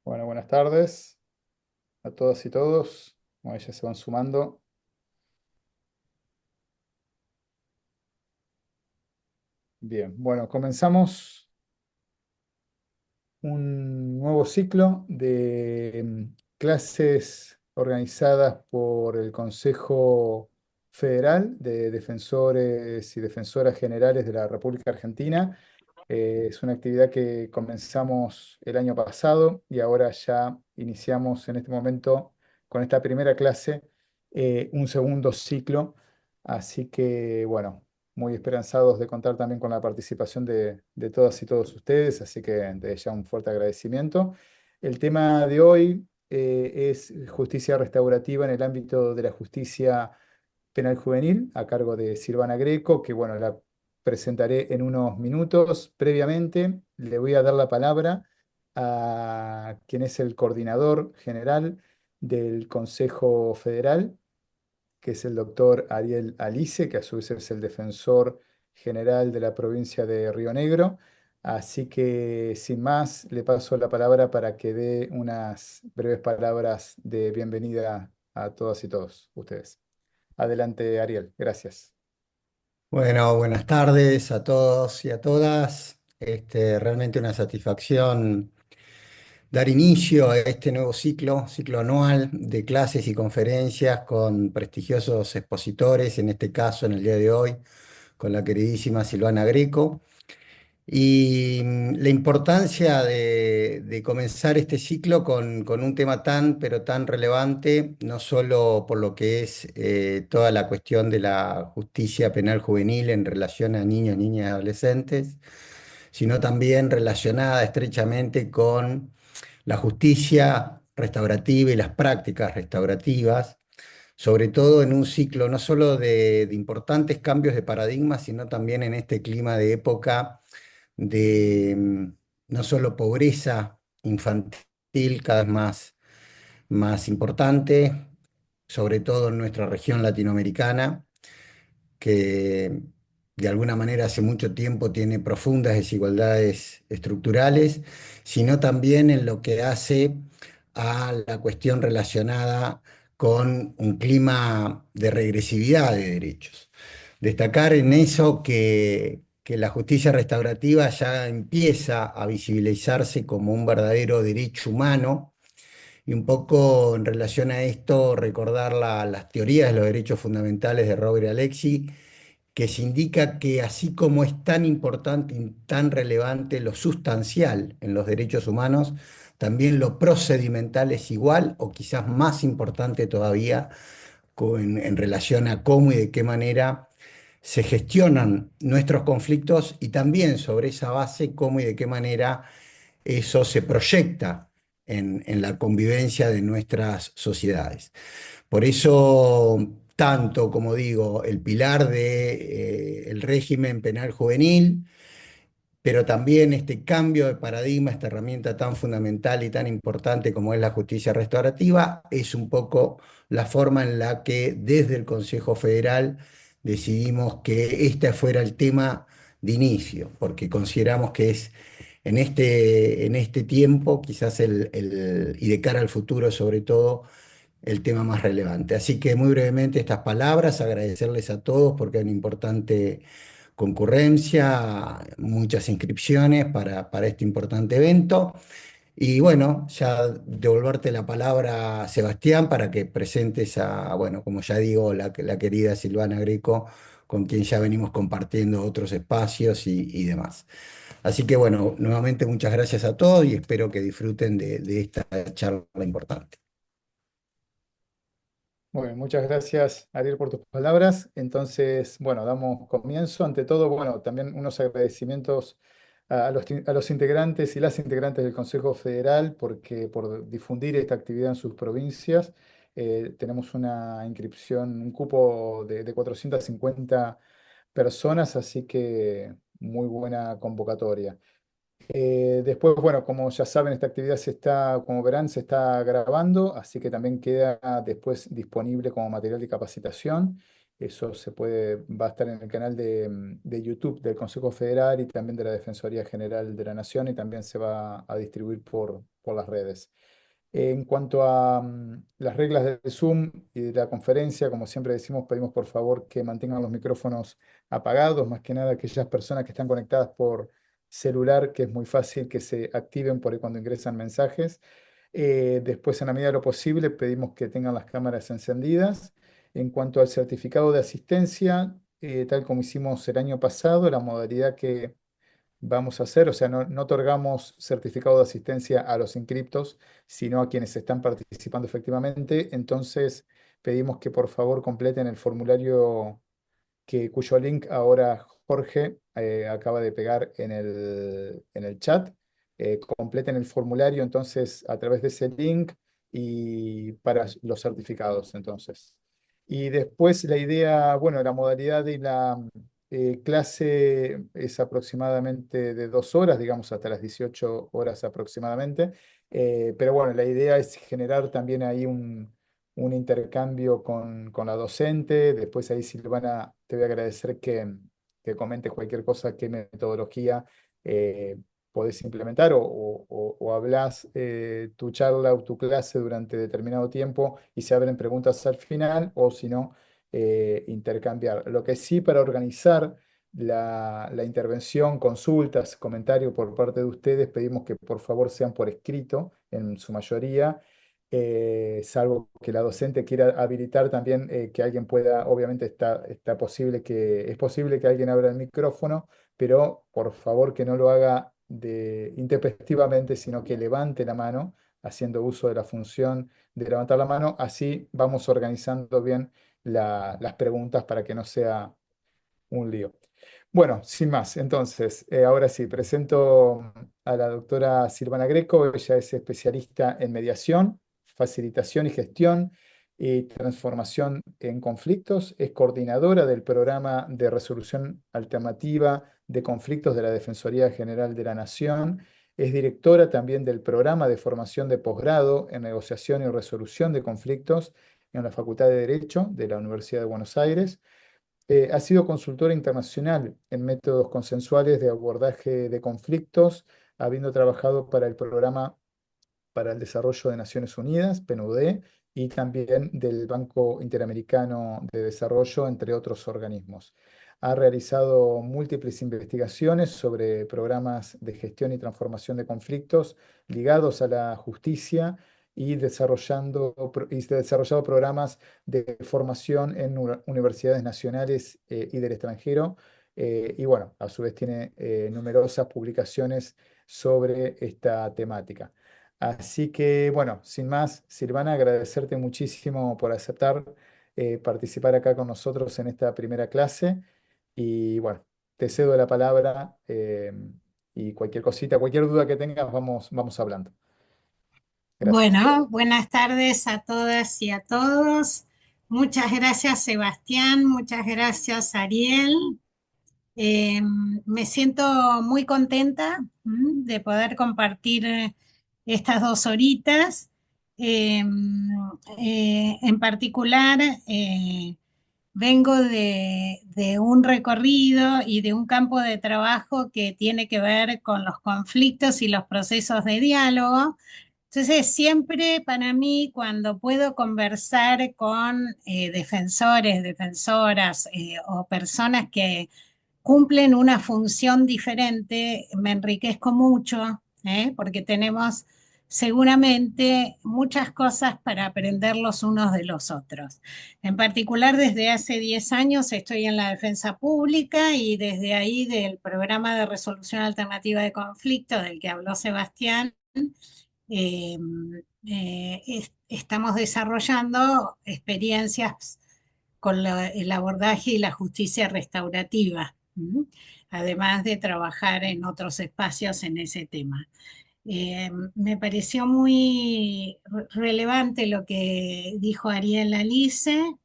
Bueno, buenas tardes a todas y todos. Bueno, ya se van sumando. Bien, bueno, comenzamos un nuevo ciclo de clases organizadas por el Consejo Federal de Defensores y Defensoras Generales de la República Argentina. Es una actividad que comenzamos el año pasado y ahora ya iniciamos en este momento con esta primera clase un segundo ciclo. Así que, bueno, muy esperanzados de contar también con la participación de todas y todos ustedes, así que desde ya un fuerte agradecimiento. El tema de hoy es justicia restaurativa en el ámbito de la justicia penal juvenil, a cargo de Silvana Greco, que bueno, la presentaré en unos minutos. Previamente, le voy a dar la palabra a quien es el coordinador general del Consejo Federal, que es el doctor Ariel Alice, que a su vez es el defensor general de la provincia de Río Negro. Así que, sin más, le paso la palabra para que dé unas breves palabras de bienvenida a todas y todos ustedes. Adelante, Ariel. Gracias. Bueno, buenas tardes a todos y a todas. Realmente una satisfacción dar inicio a este nuevo ciclo anual de clases y conferencias con prestigiosos expositores, en este caso, en el día de hoy, con la queridísima Silvana Greco. Y la importancia de comenzar este ciclo con un tema tan, pero tan relevante, no solo por lo que es toda la cuestión de la justicia penal juvenil en relación a niños, niñas y adolescentes, sino también relacionada estrechamente con la justicia restaurativa y las prácticas restaurativas, sobre todo en un ciclo no solo de importantes cambios de paradigma, sino también en este clima de época de no solo pobreza infantil cada vez más importante, sobre todo en nuestra región latinoamericana, que de alguna manera hace mucho tiempo tiene profundas desigualdades estructurales, sino también en lo que hace a la cuestión relacionada con un clima de regresividad de derechos. Destacar en eso que la justicia restaurativa ya empieza a visibilizarse como un verdadero derecho humano, y un poco en relación a esto recordar las teorías de los derechos fundamentales de Robert Alexi, que se indica que así como es tan importante y tan relevante lo sustancial en los derechos humanos, también lo procedimental es igual o quizás más importante todavía en relación a cómo y de qué manera se gestionan nuestros conflictos, y también sobre esa base cómo y de qué manera eso se proyecta en la convivencia de nuestras sociedades. Por eso, tanto como digo, el pilar de, el régimen penal juvenil, pero también este cambio de paradigma, esta herramienta tan fundamental y tan importante como es la justicia restaurativa, es un poco la forma en la que desde el Consejo Federal decidimos que este fuera el tema de inicio, porque consideramos que es en este tiempo, quizás y de cara al futuro sobre todo, el tema más relevante. Así que muy brevemente estas palabras, agradecerles a todos porque hay una importante concurrencia, muchas inscripciones para este importante evento. Y bueno, ya devolverte la palabra a Sebastián para que presentes a, bueno, como ya digo, la querida Silvana Greco, con quien ya venimos compartiendo otros espacios y demás. Así que bueno, nuevamente muchas gracias a todos y espero que disfruten de esta charla importante. Muy bien, muchas gracias, Ariel, por tus palabras. Entonces, bueno, damos comienzo. Ante todo, bueno, también unos agradecimientos a los integrantes y las integrantes del Consejo Federal porque por difundir esta actividad en sus provincias. Tenemos una inscripción, un cupo de 450 personas, así que muy buena convocatoria. Después, bueno, como ya saben, esta actividad como verán, se está grabando, así que también queda después disponible como material de capacitación. Eso va a estar en el canal de YouTube del Consejo Federal y también de la Defensoría General de la Nación y también se va a distribuir por las redes. En cuanto a las reglas del Zoom y de la conferencia, como siempre decimos, pedimos por favor que mantengan los micrófonos apagados, más que nada aquellas personas que están conectadas por celular, que es muy fácil que se activen por ahí cuando ingresan mensajes. Después, en la medida de lo posible, pedimos que tengan las cámaras encendidas. En cuanto al certificado de asistencia, tal como hicimos el año pasado, la modalidad que vamos a hacer, o sea, no otorgamos certificado de asistencia a los inscriptos, sino a quienes están participando efectivamente. Entonces, pedimos que por favor completen el formulario cuyo link ahora Jorge acaba de pegar en el chat. Completen el formulario entonces a través de ese link y para los certificados entonces. Y después la idea, bueno, la modalidad de la clase es aproximadamente de 2 horas, digamos hasta las 18 horas aproximadamente. Pero bueno, la idea es generar también ahí un intercambio con la docente. Después ahí, Silvana, te voy a agradecer que comentes cualquier cosa, qué metodología eh, podés implementar o hablás tu charla o tu clase durante determinado tiempo y se abren preguntas al final o si no, intercambiar. Lo que sí para organizar la intervención, consultas, comentarios por parte de ustedes, pedimos que por favor sean por escrito en su mayoría, salvo que la docente quiera habilitar también que alguien pueda, obviamente es posible que alguien abra el micrófono, pero por favor que no lo haga intempestivamente, sino que levante la mano, haciendo uso de la función de levantar la mano, así vamos organizando bien las preguntas para que no sea un lío. Bueno, sin más, entonces, ahora sí, presento a la doctora Silvana Greco. Ella es especialista en mediación, facilitación y gestión y transformación en conflictos. Es coordinadora del programa de resolución alternativa de conflictos de la Defensoría General de la Nación. Es directora también del programa de formación de posgrado en negociación y resolución de conflictos en la Facultad de Derecho de la Universidad de Buenos Aires. Ha sido consultora internacional en métodos consensuales de abordaje de conflictos, habiendo trabajado para el Programa para el Desarrollo de Naciones Unidas, PNUD, y también del Banco Interamericano de Desarrollo, entre otros organismos. Ha realizado múltiples investigaciones sobre programas de gestión y transformación de conflictos ligados a la justicia y desarrollado programas de formación en universidades nacionales y del extranjero. Y bueno, a su vez tiene numerosas publicaciones sobre esta temática. Así que, bueno, sin más, Silvana, agradecerte muchísimo por aceptar participar acá con nosotros en esta primera clase. Y bueno, te cedo la palabra y cualquier cosita, cualquier duda que tengas, vamos hablando. Gracias. Bueno, buenas tardes a todas y a todos. Muchas gracias, Sebastián. Muchas gracias, Ariel. Eh, Me siento muy contenta de poder compartir estas 2 horitas. Eh, en particular, vengo de un recorrido y de un campo de trabajo que tiene que ver con los conflictos y los procesos de diálogo. Entonces, siempre para mí, cuando puedo conversar con defensores, defensoras o personas que cumplen una función diferente, me enriquezco mucho, porque tenemos seguramente muchas cosas para aprender los unos de los otros. En particular, desde hace 10 años estoy en la defensa pública y desde ahí del programa de resolución alternativa de conflicto del que habló Sebastián, eh, estamos desarrollando experiencias con el abordaje y la justicia restaurativa, además de trabajar en otros espacios en ese tema. Me pareció muy relevante lo que dijo Ariel Alice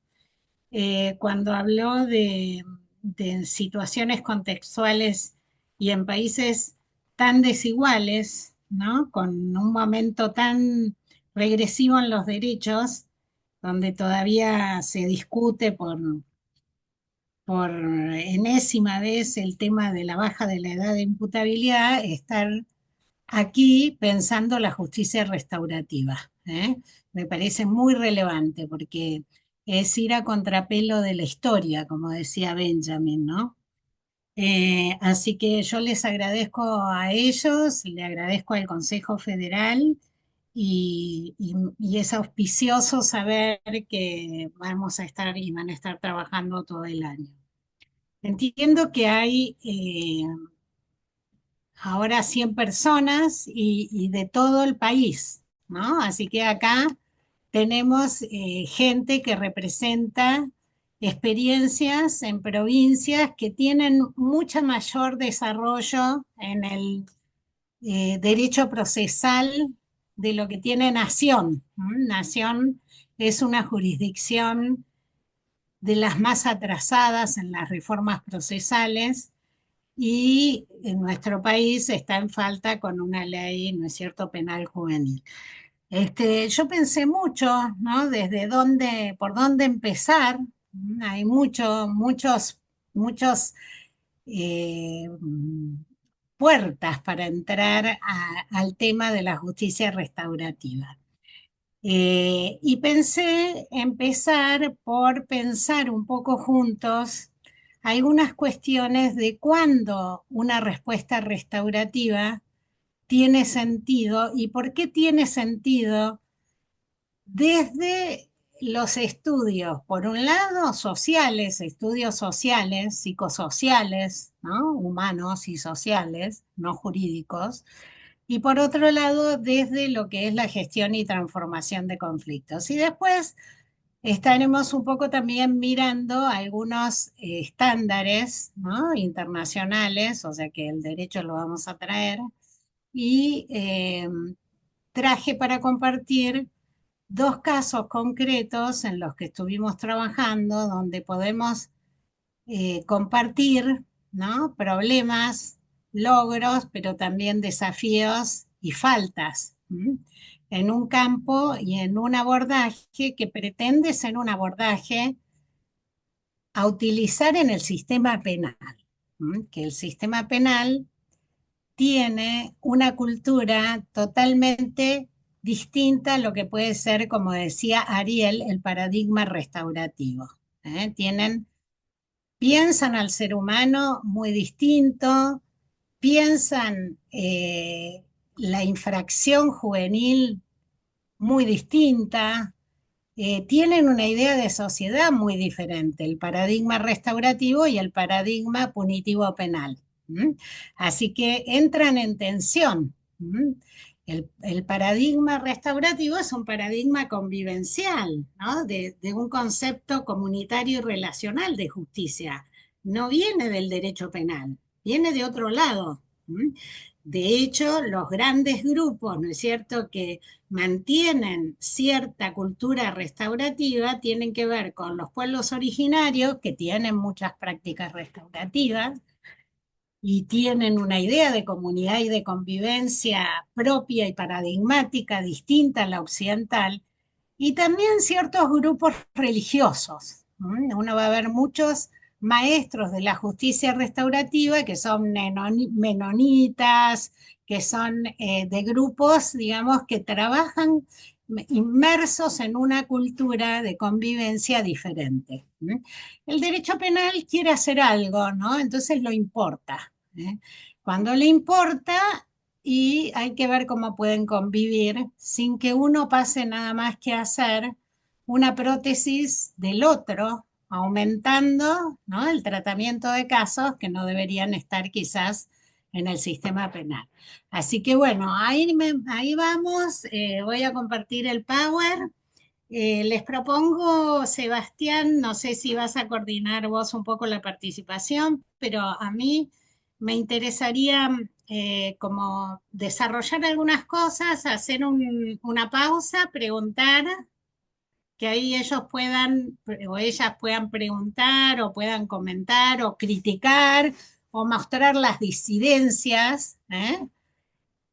cuando habló de situaciones contextuales y en países tan desiguales, ¿no? Con un momento tan regresivo en los derechos, donde todavía se discute por enésima vez el tema de la baja de la edad de imputabilidad, estar aquí pensando la justicia restaurativa, ¿eh? Me parece muy relevante porque es ir a contrapelo de la historia, como decía Benjamin, ¿no? Así que yo les agradezco a ellos, le agradezco al Consejo Federal y es auspicioso saber que vamos a estar y van a estar trabajando todo el año. Entiendo que hay ahora 100 personas y de todo el país, ¿no? Así que acá tenemos gente que representa experiencias en provincias que tienen mucho mayor desarrollo en el derecho procesal de lo que tiene Nación. Nación es una jurisdicción de las más atrasadas en las reformas procesales y en nuestro país está en falta con una ley, ¿no es cierto?, penal juvenil. Yo pensé mucho, ¿no? Desde dónde, por dónde empezar. Hay muchos eh, puertas para entrar al tema de la justicia restaurativa. Y pensé empezar por pensar un poco juntos algunas cuestiones de cuándo una respuesta restaurativa tiene sentido y por qué tiene sentido desde los estudios, por un lado, sociales, estudios sociales, psicosociales, ¿no? Humanos y sociales, no jurídicos, y por otro lado, desde lo que es la gestión y transformación de conflictos. Y después estaremos un poco también mirando algunos estándares, ¿no?, internacionales, o sea que el derecho lo vamos a traer, y traje para compartir dos casos concretos en los que estuvimos trabajando, donde podemos compartir, ¿no?, problemas, logros, pero también desafíos y faltas, en un campo y en un abordaje que pretende ser un abordaje a utilizar en el sistema penal, que el sistema penal tiene una cultura totalmente distinta a lo que puede ser, como decía Ariel, el paradigma restaurativo. Piensan al ser humano muy distinto, piensan la infracción juvenil muy distinta, tienen una idea de sociedad muy diferente, el paradigma restaurativo y el paradigma punitivo penal. Así que entran en tensión. El paradigma restaurativo es un paradigma convivencial, ¿no?, de un concepto comunitario y relacional de justicia. No viene del derecho penal, viene de otro lado. De hecho, los grandes grupos, ¿no es cierto?, que mantienen cierta cultura restaurativa tienen que ver con los pueblos originarios, que tienen muchas prácticas restaurativas y tienen una idea de comunidad y de convivencia propia y paradigmática distinta a la occidental, y también ciertos grupos religiosos. Uno va a ver muchos maestros de la justicia restaurativa que son menonitas, que son de grupos, digamos, que trabajan inmersos en una cultura de convivencia diferente. El derecho penal quiere hacer algo, ¿no? Entonces lo importa. Cuando le importa, y hay que ver cómo pueden convivir sin que uno pase nada más que a hacer una prótesis del otro, aumentando, ¿no?, el tratamiento de casos que no deberían estar quizás en el sistema penal. Así que bueno, ahí vamos, voy a compartir el Power. Les propongo, Sebastián, no sé si vas a coordinar vos un poco la participación, pero a mí me interesaría como desarrollar algunas cosas, hacer una pausa, preguntar, que ahí ellos puedan o ellas puedan preguntar o puedan comentar o criticar o mostrar las disidencias,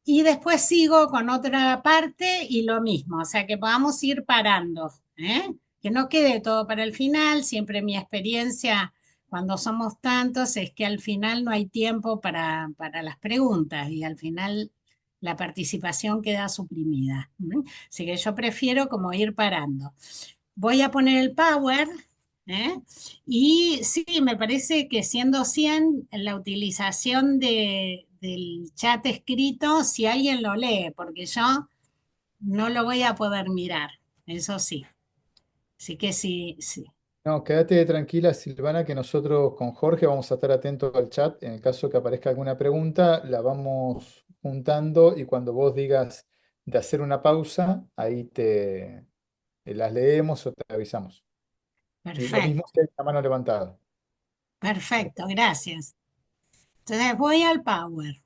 y después sigo con otra parte y lo mismo, o sea que podamos ir parando, que no quede todo para el final, siempre mi experiencia cuando somos tantos es que al final no hay tiempo para las preguntas y al final la participación queda suprimida. Así que yo prefiero como ir parando. Voy a poner el power, ¿eh? Y sí, me parece que siendo 100 la utilización del chat escrito, si alguien lo lee, porque yo no lo voy a poder mirar, eso sí. Así que sí, sí. No, quédate tranquila, Silvana, que nosotros con Jorge vamos a estar atentos al chat. En el caso que aparezca alguna pregunta, la vamos juntando y cuando vos digas de hacer una pausa, ahí te las leemos o te avisamos. Y lo mismo Perfecto, si hay la mano levantada. perfecto, gracias. Entonces voy al power.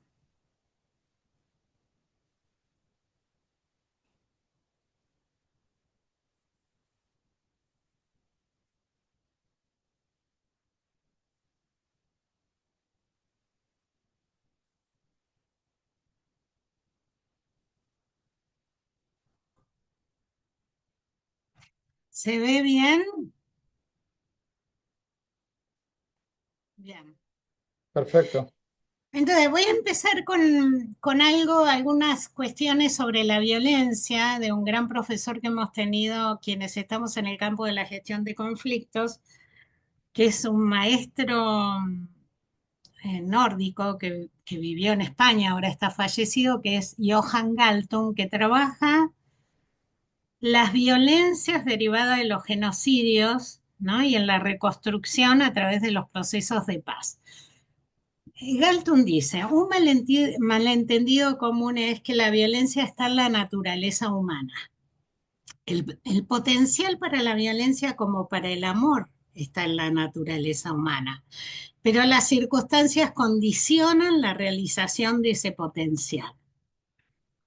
¿Se ve bien? Bien. Perfecto. Entonces, voy a empezar con algo, algunas cuestiones sobre la violencia de un gran profesor que hemos tenido quienes estamos en el campo de la gestión de conflictos, que es un maestro nórdico que vivió en España, ahora está fallecido, que es Johan Galtung, que trabaja las violencias derivadas de los genocidios, ¿no? Y en la reconstrucción a través de los procesos de paz. Galton dice, un malentendido común es que la violencia está en la naturaleza humana. El potencial para la violencia como para el amor está en la naturaleza humana, pero las circunstancias condicionan la realización de ese potencial.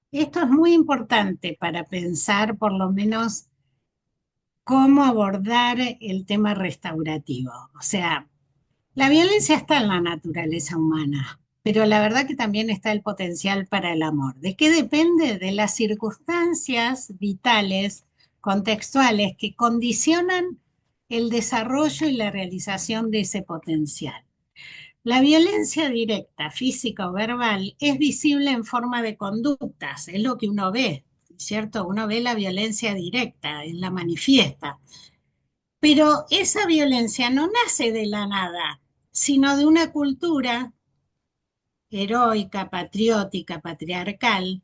Esto es muy importante para pensar por lo menos cómo abordar el tema restaurativo. O sea, la violencia está en la naturaleza humana, pero la verdad que también está el potencial para el amor. ¿De qué depende? De las circunstancias vitales, contextuales, que condicionan el desarrollo y la realización de ese potencial. La violencia directa, física o verbal, es visible en forma de conductas, es lo que uno ve, ¿cierto? Uno ve la violencia directa, la manifiesta. Pero esa violencia no nace de la nada, sino de una cultura heroica, patriótica, patriarcal,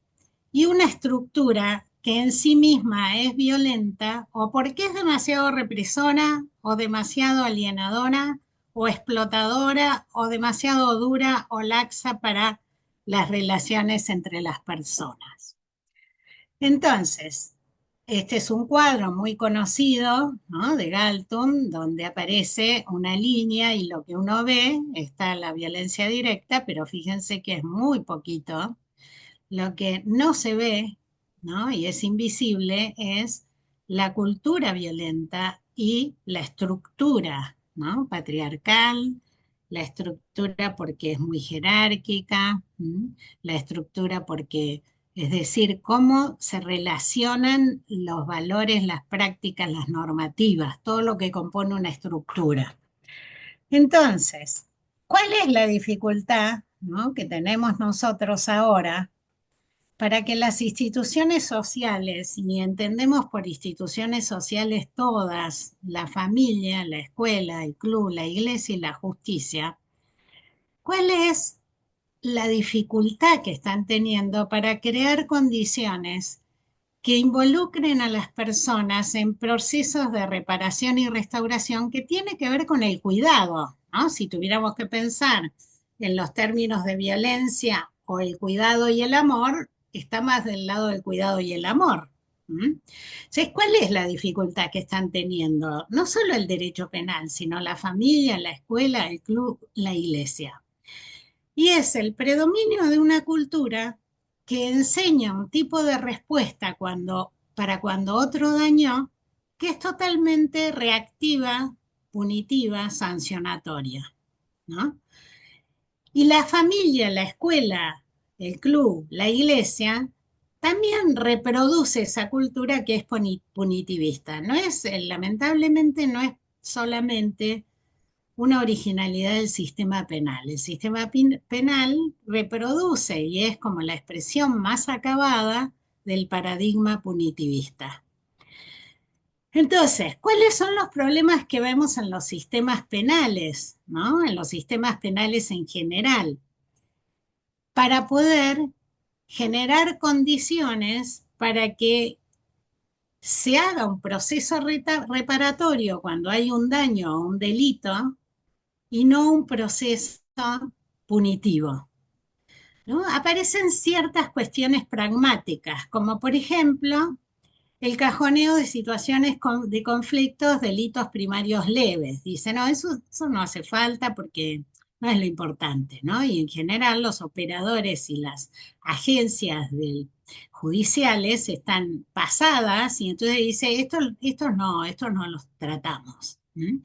y una estructura que en sí misma es violenta o porque es demasiado represora o demasiado alienadora o explotadora o demasiado dura o laxa para las relaciones entre las personas. Entonces, este es un cuadro muy conocido, ¿no? De Galton, donde aparece una línea y lo que uno ve está la violencia directa, pero fíjense que es muy poquito. Lo que no se ve, ¿no? Y es invisible es la cultura violenta y la estructura, ¿no? Patriarcal, la estructura porque es muy jerárquica, la estructura porque, es decir, cómo se relacionan los valores, las prácticas, las normativas, todo lo que compone una estructura. Entonces, ¿cuál es la dificultad, ¿no? que tenemos nosotros ahora para que las instituciones sociales, y entendemos por instituciones sociales todas, la familia, la escuela, el club, la iglesia y la justicia, cuál es la dificultad que están teniendo para crear condiciones que involucren a las personas en procesos de reparación y restauración que tiene que ver con el cuidado, ¿no? Si tuviéramos que pensar en los términos de violencia o el cuidado y el amor, está más del lado del cuidado y el amor. Entonces, ¿cuál es la dificultad que están teniendo? No solo el derecho penal, sino la familia, la escuela, el club, la iglesia. Y es el predominio de una cultura que enseña un tipo de respuesta para cuando otro dañó, que es totalmente reactiva, punitiva, sancionatoria, ¿no? Y la familia, la escuela, el club, la iglesia, también reproduce esa cultura que es punitivista. No es, lamentablemente, no es solamente una originalidad del sistema penal. El sistema penal reproduce y es como la expresión más acabada del paradigma punitivista. Entonces, ¿cuáles son los problemas que vemos en los sistemas penales, ¿no? En los sistemas penales en general? Para poder generar condiciones para que se haga un proceso reparatorio cuando hay un daño o un delito y no un proceso punitivo, ¿no? Aparecen ciertas cuestiones pragmáticas, como por ejemplo el cajoneo de situaciones de conflictos, delitos primarios leves. Dice, no, eso no hace falta porque no es lo importante, ¿no? Y en general los operadores y las agencias judiciales están pasadas y entonces dice, estos no los tratamos. ¿Mm?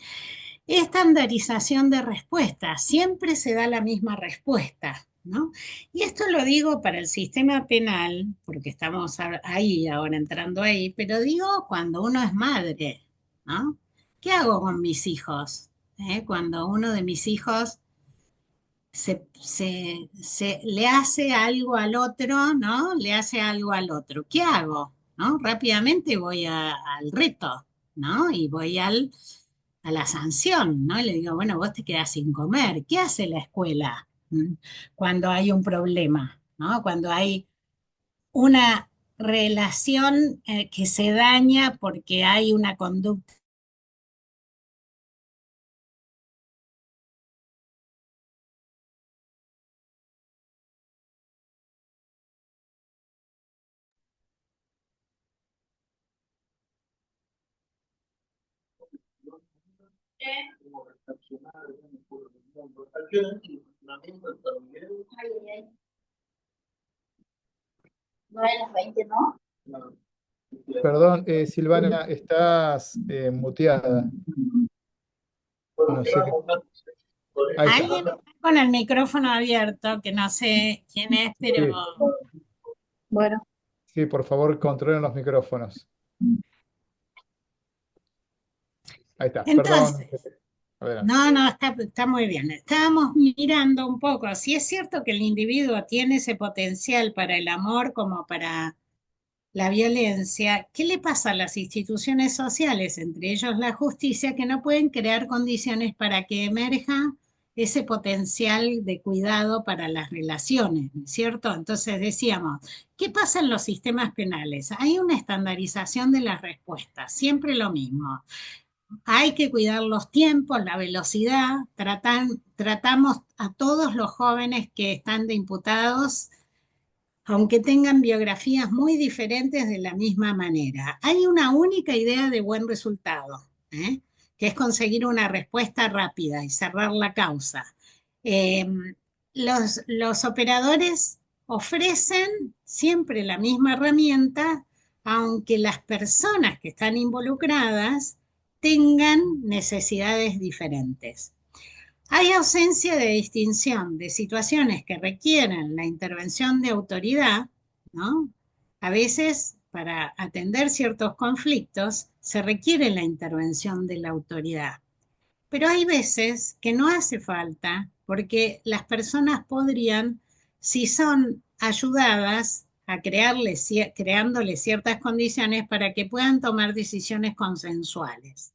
Estandarización de respuestas, siempre se da la misma respuesta, ¿no? Y esto lo digo para el sistema penal, porque estamos ahí ahora entrando ahí, pero digo cuando uno es madre, ¿no? ¿Qué hago con mis hijos? Cuando uno de mis hijos le hace algo al otro, ¿no? Le hace algo al otro. ¿Qué hago? ¿No? Rápidamente voy al reto, ¿no? Y voy a la sanción, ¿no? Y le digo, bueno, vos te quedás sin comer. ¿Qué hace la escuela? ¿Mm? Cuando hay un problema, ¿no? Cuando hay una relación que se daña porque hay una conducta. Perdón, Silvana, estás muteada. No sé qué. Ahí está. Alguien está con el micrófono abierto, que no sé quién es, pero Sí, sí, por favor, controlen los micrófonos. Ahí está, perdón. entonces, Adelante. no, no, está muy bien. Estábamos mirando un poco, si es cierto que el individuo tiene ese potencial para el amor como para la violencia, ¿qué le pasa a las instituciones sociales, entre ellos la justicia, que no pueden crear condiciones para que emerja ese potencial de cuidado para las relaciones, ¿no es cierto? Entonces decíamos, ¿qué pasa en los sistemas penales? Hay una estandarización de las respuestas, siempre lo mismo. Hay que cuidar los tiempos, la velocidad, tratamos a todos los jóvenes que están de imputados aunque tengan biografías muy diferentes de la misma manera. Hay una única idea de buen resultado, que es conseguir una respuesta rápida y cerrar la causa. Eh, los operadores ofrecen siempre la misma herramienta, aunque las personas que están involucradas tengan necesidades diferentes. Hay ausencia de distinción de situaciones que requieren la intervención de autoridad, ¿no? A veces, para atender ciertos conflictos, se requiere la intervención de la autoridad. Pero hay veces que no hace falta porque las personas podrían, si son ayudadas a creándoles ciertas condiciones para que puedan tomar decisiones consensuales.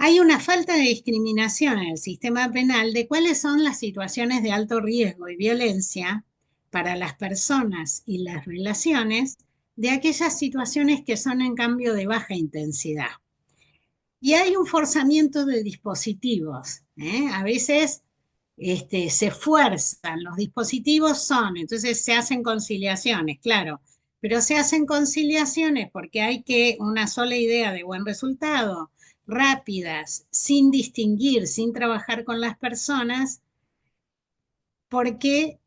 Hay una falta de discriminación en el sistema penal de cuáles son las situaciones de alto riesgo y violencia para las personas y las relaciones de aquellas situaciones que son en cambio de baja intensidad. Y hay un forzamiento de dispositivos. A veces se fuerzan, los dispositivos son, entonces se hacen conciliaciones, claro, pero se hacen conciliaciones porque hay que una sola idea de buen resultado, rápidas, sin distinguir, sin trabajar con las personas, porque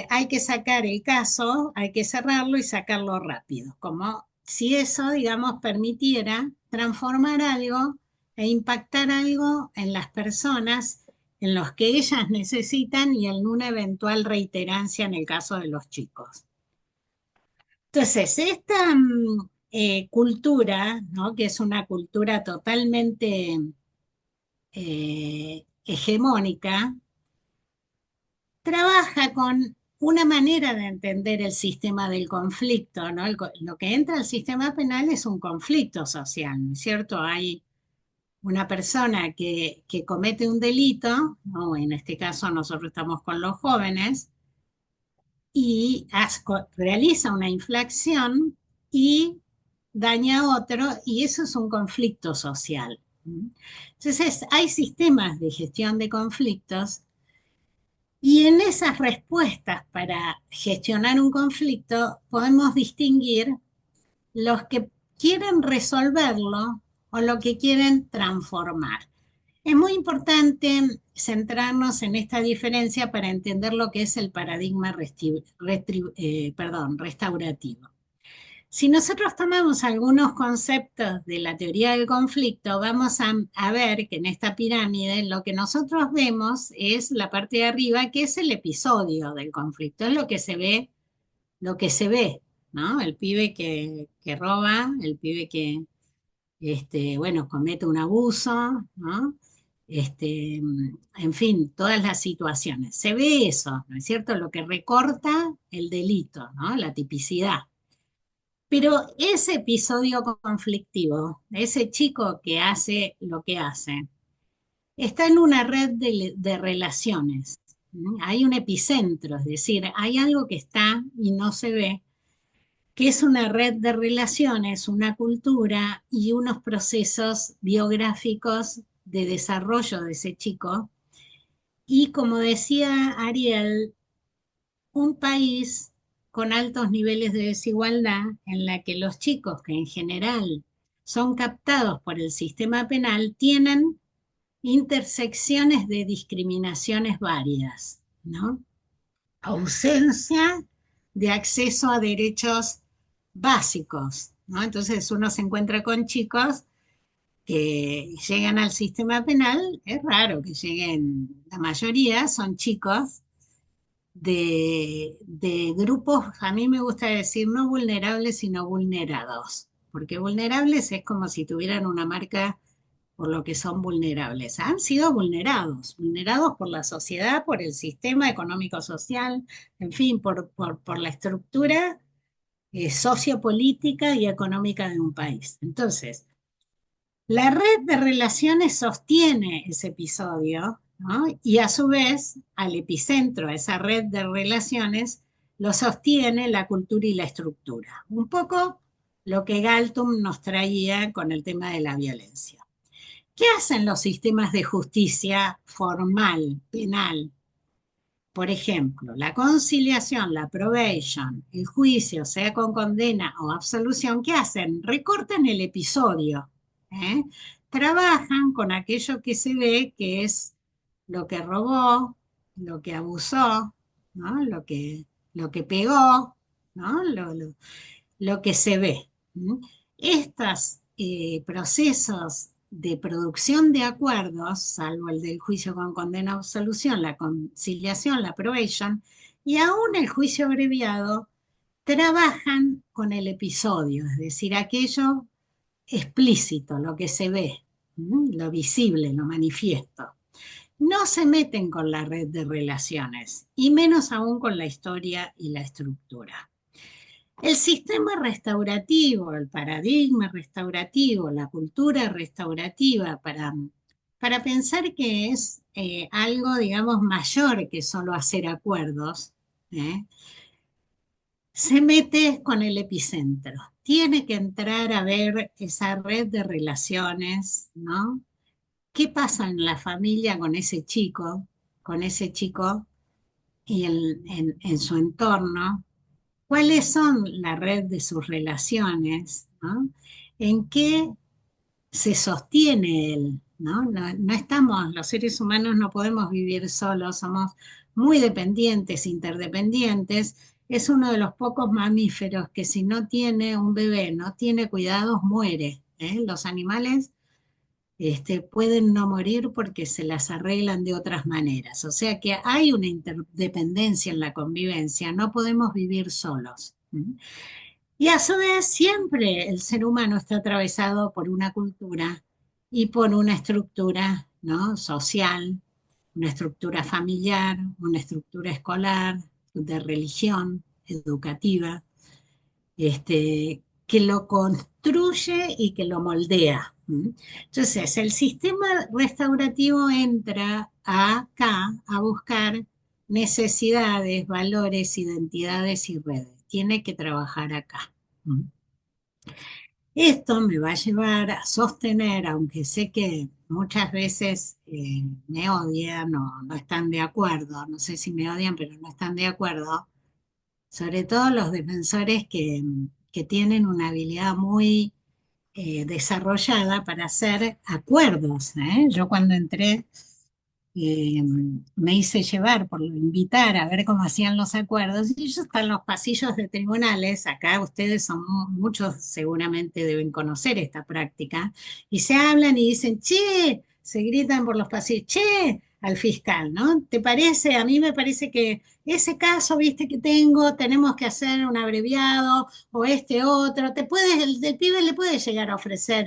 hay que sacar el caso, hay que cerrarlo y sacarlo rápido, como si eso, digamos, permitiera transformar algo e impactar algo en las personas en los que ellas necesitan y en una eventual reiterancia en el caso de los chicos. Entonces, esta cultura, ¿no? Que es una cultura totalmente hegemónica, trabaja con una manera de entender el sistema del conflicto, ¿no? Lo que entra al sistema penal es un conflicto social, ¿no es cierto? Hay una persona que comete un delito, ¿no? En este caso nosotros estamos con los jóvenes, y realiza una infracción y daña a otro, y eso es un conflicto social. Entonces, hay sistemas de gestión de conflictos y en esas respuestas para gestionar un conflicto podemos distinguir los que quieren resolverlo o lo que quieren transformar. Es muy importante centrarnos en esta diferencia para entender lo que es el paradigma restaurativo. Si nosotros tomamos algunos conceptos de la teoría del conflicto, vamos a ver que en esta pirámide lo que nosotros vemos es la parte de arriba, que es el episodio del conflicto, es lo que se ve, ¿no? El pibe que roba, el pibe que, bueno, comete un abuso, ¿no? En fin, todas las situaciones. Se ve eso, ¿no es cierto? Lo que recorta el delito, ¿no? La tipicidad. Pero ese episodio conflictivo, ese chico que hace lo que hace, está en una red de relaciones. Hay un epicentro, es decir, hay algo que está y no se ve, que es una red de relaciones, una cultura y unos procesos biográficos de desarrollo de ese chico. Y como decía Ariel, un país con altos niveles de desigualdad en la que los chicos que en general son captados por el sistema penal tienen intersecciones de discriminaciones varias, ¿no? Ausencia de acceso a derechos básicos, ¿no? Entonces uno se encuentra con chicos que llegan al sistema penal, es raro que lleguen, la mayoría son chicos de grupos, a mí me gusta decir no vulnerables, sino vulnerados, porque vulnerables es como si tuvieran una marca por lo que son vulnerables. Han sido vulnerados, vulnerados por la sociedad, por el sistema económico-social, en fin, por la estructura sociopolítica y económica de un país. Entonces, la red de relaciones sostiene ese episodio, ¿no? Y a su vez, al epicentro, a esa red de relaciones, lo sostiene la cultura y la estructura. Un poco lo que Galtung nos traía con el tema de la violencia. ¿Qué hacen los sistemas de justicia formal, penal? Por ejemplo, la conciliación, la probation, el juicio, sea con condena o absolución, ¿qué hacen? Recortan el episodio. ¿eh? Trabajan con aquello que se ve que es lo que robó, lo que abusó, ¿no? Lo que pegó, ¿no? Lo que se ve. Estos procesos de producción de acuerdos, salvo el del juicio con condena o absolución, la conciliación, la probation, y aún el juicio abreviado, trabajan con el episodio, es decir, aquello explícito, lo que se ve, lo visible, lo manifiesto. No se meten con la red de relaciones, y menos aún con la historia y la estructura. El sistema restaurativo, el paradigma restaurativo, la cultura restaurativa, para pensar que es algo, digamos, mayor que solo hacer acuerdos, se mete con el epicentro. Tiene que entrar a ver esa red de relaciones, ¿no? ¿Qué pasa en la familia con ese chico y en su entorno? ¿Cuáles son la red de sus relaciones? ¿No? ¿En qué se sostiene él? ¿no? No estamos, los seres humanos no podemos vivir solos, somos muy dependientes, interdependientes. Es uno de los pocos mamíferos que si no tiene un bebé, no tiene cuidados, muere. Los animales pueden no morir porque se las arreglan de otras maneras. O sea que hay una interdependencia en la convivencia, no podemos vivir solos. Y a su vez siempre el ser humano está atravesado por una cultura y por una estructura ¿no? Social, una estructura familiar, una estructura escolar, de religión, educativa, que lo construye y que lo moldea. Entonces, el sistema restaurativo entra acá a buscar necesidades, valores, identidades y redes. Tiene que trabajar acá. Esto me va a llevar a sostener, aunque sé que muchas veces me odian o no están de acuerdo, no sé si me odian, pero no están de acuerdo, sobre todo los defensores que tienen una habilidad muy desarrollada para hacer acuerdos. Yo cuando entré me hice llevar por invitar a ver cómo hacían los acuerdos y ellos están en los pasillos de tribunales, acá ustedes son muchos seguramente deben conocer esta práctica, y se hablan y dicen, che, se gritan por los pasillos, che, al fiscal, ¿no? ¿Te parece? A mí me parece que ese caso, viste que tenemos que hacer un abreviado o este otro, el pibe le puede llegar a ofrecer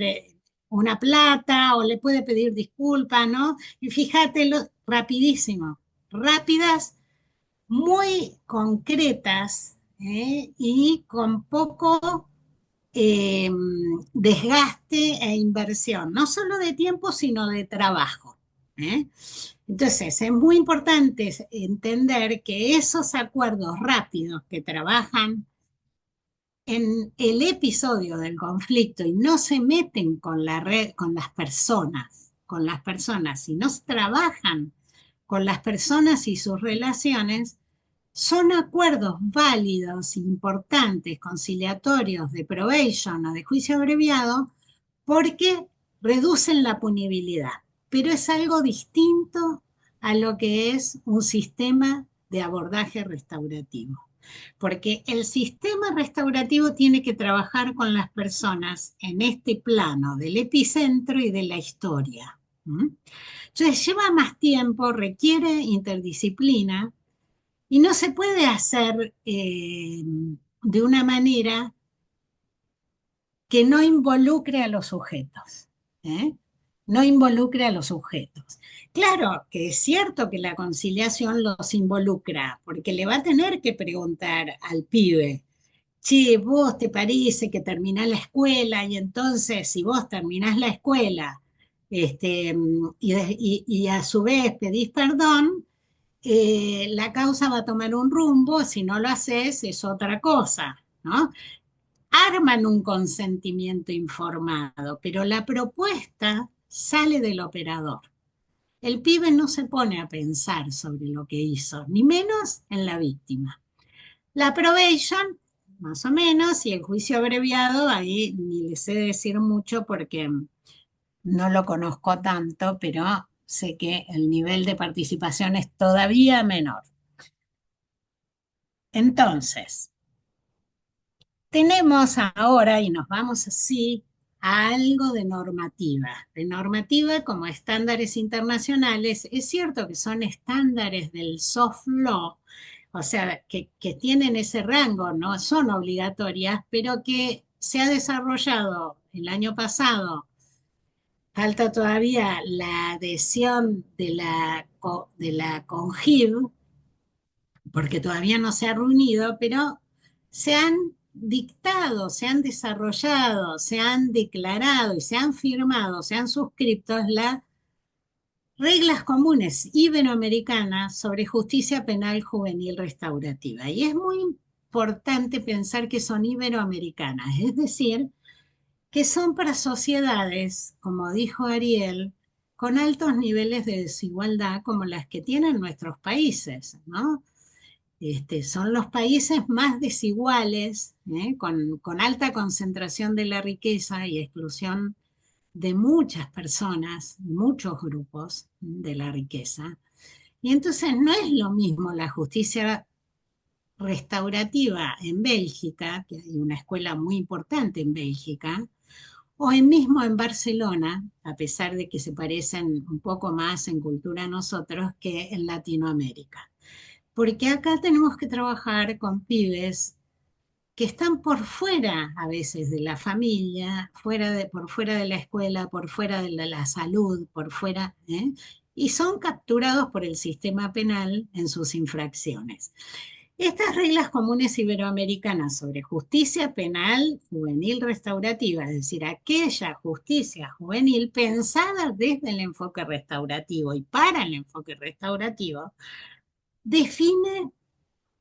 una plata o le puede pedir disculpas, ¿no? Y fíjate, rapidísimo, rápidas, muy concretas y con poco eh, desgaste e inversión, no solo de tiempo, sino de trabajo. ¿eh? Entonces, es muy importante entender que esos acuerdos rápidos que trabajan en el episodio del conflicto y no se meten con la red, con las personas, y no trabajan con las personas y sus relaciones, son acuerdos válidos, importantes, conciliatorios, de probation o de juicio abreviado, porque reducen la punibilidad. Pero es algo distinto a lo que es un sistema de abordaje restaurativo. Porque el sistema restaurativo tiene que trabajar con las personas en este plano del epicentro y de la historia. Entonces lleva más tiempo, requiere interdisciplina y no se puede hacer de una manera que no involucre a los sujetos. ¿eh? No involucre a los sujetos. Claro que es cierto que la conciliación los involucra, porque le va a tener que preguntar al pibe, che, vos te parece que terminás la escuela y entonces si vos terminás la escuela y a su vez pedís perdón, la causa va a tomar un rumbo, si no lo haces es otra cosa, ¿no? Arman un consentimiento informado, pero la propuesta sale del operador. El pibe no se pone a pensar sobre lo que hizo, ni menos en la víctima. La probation, más o menos, y el juicio abreviado, ahí ni le sé decir mucho porque no lo conozco tanto, pero sé que el nivel de participación es todavía menor. Entonces, tenemos ahora, y nos vamos así, a algo de normativa como estándares internacionales. Es cierto que son estándares del soft law, o sea, que tienen ese rango, no son obligatorias, pero que se ha desarrollado el año pasado. Falta todavía la adhesión de la CONGIB, porque todavía no se ha reunido, pero se han dictado, se han desarrollado, se han declarado y se han firmado, se han suscrito las reglas comunes iberoamericanas sobre justicia penal juvenil restaurativa. Y es muy importante pensar que son iberoamericanas, es decir, que son para sociedades, como dijo Ariel, con altos niveles de desigualdad como las que tienen nuestros países, ¿no? Son los países más desiguales, con alta concentración de la riqueza y exclusión de muchas personas, muchos grupos de la riqueza. Y entonces no es lo mismo la justicia restaurativa en Bélgica, que hay una escuela muy importante en Bélgica, o mismo en Barcelona, a pesar de que se parecen un poco más en cultura a nosotros que en Latinoamérica. Porque acá tenemos que trabajar con pibes que están por fuera a veces de la familia, por fuera de la escuela, por fuera de la salud, por fuera, ¿eh? Y son capturados por el sistema penal en sus infracciones. Estas reglas comunes iberoamericanas sobre justicia penal juvenil restaurativa, es decir, aquella justicia juvenil pensada desde el enfoque restaurativo y para el enfoque restaurativo, define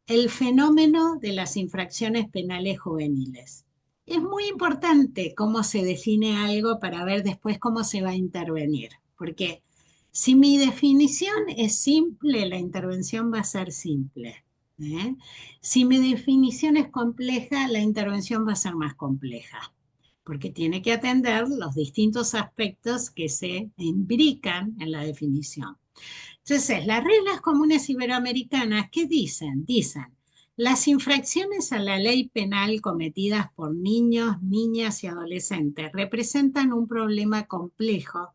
el fenómeno de las infracciones penales juveniles. Es muy importante cómo se define algo para ver después cómo se va a intervenir, porque si mi definición es simple, la intervención va a ser simple. ¿Eh? Si mi definición es compleja, la intervención va a ser más compleja, porque tiene que atender los distintos aspectos que se imbrican en la definición. Entonces, las reglas comunes iberoamericanas, ¿qué dicen? Dicen, las infracciones a la ley penal cometidas por niños, niñas y adolescentes representan un problema complejo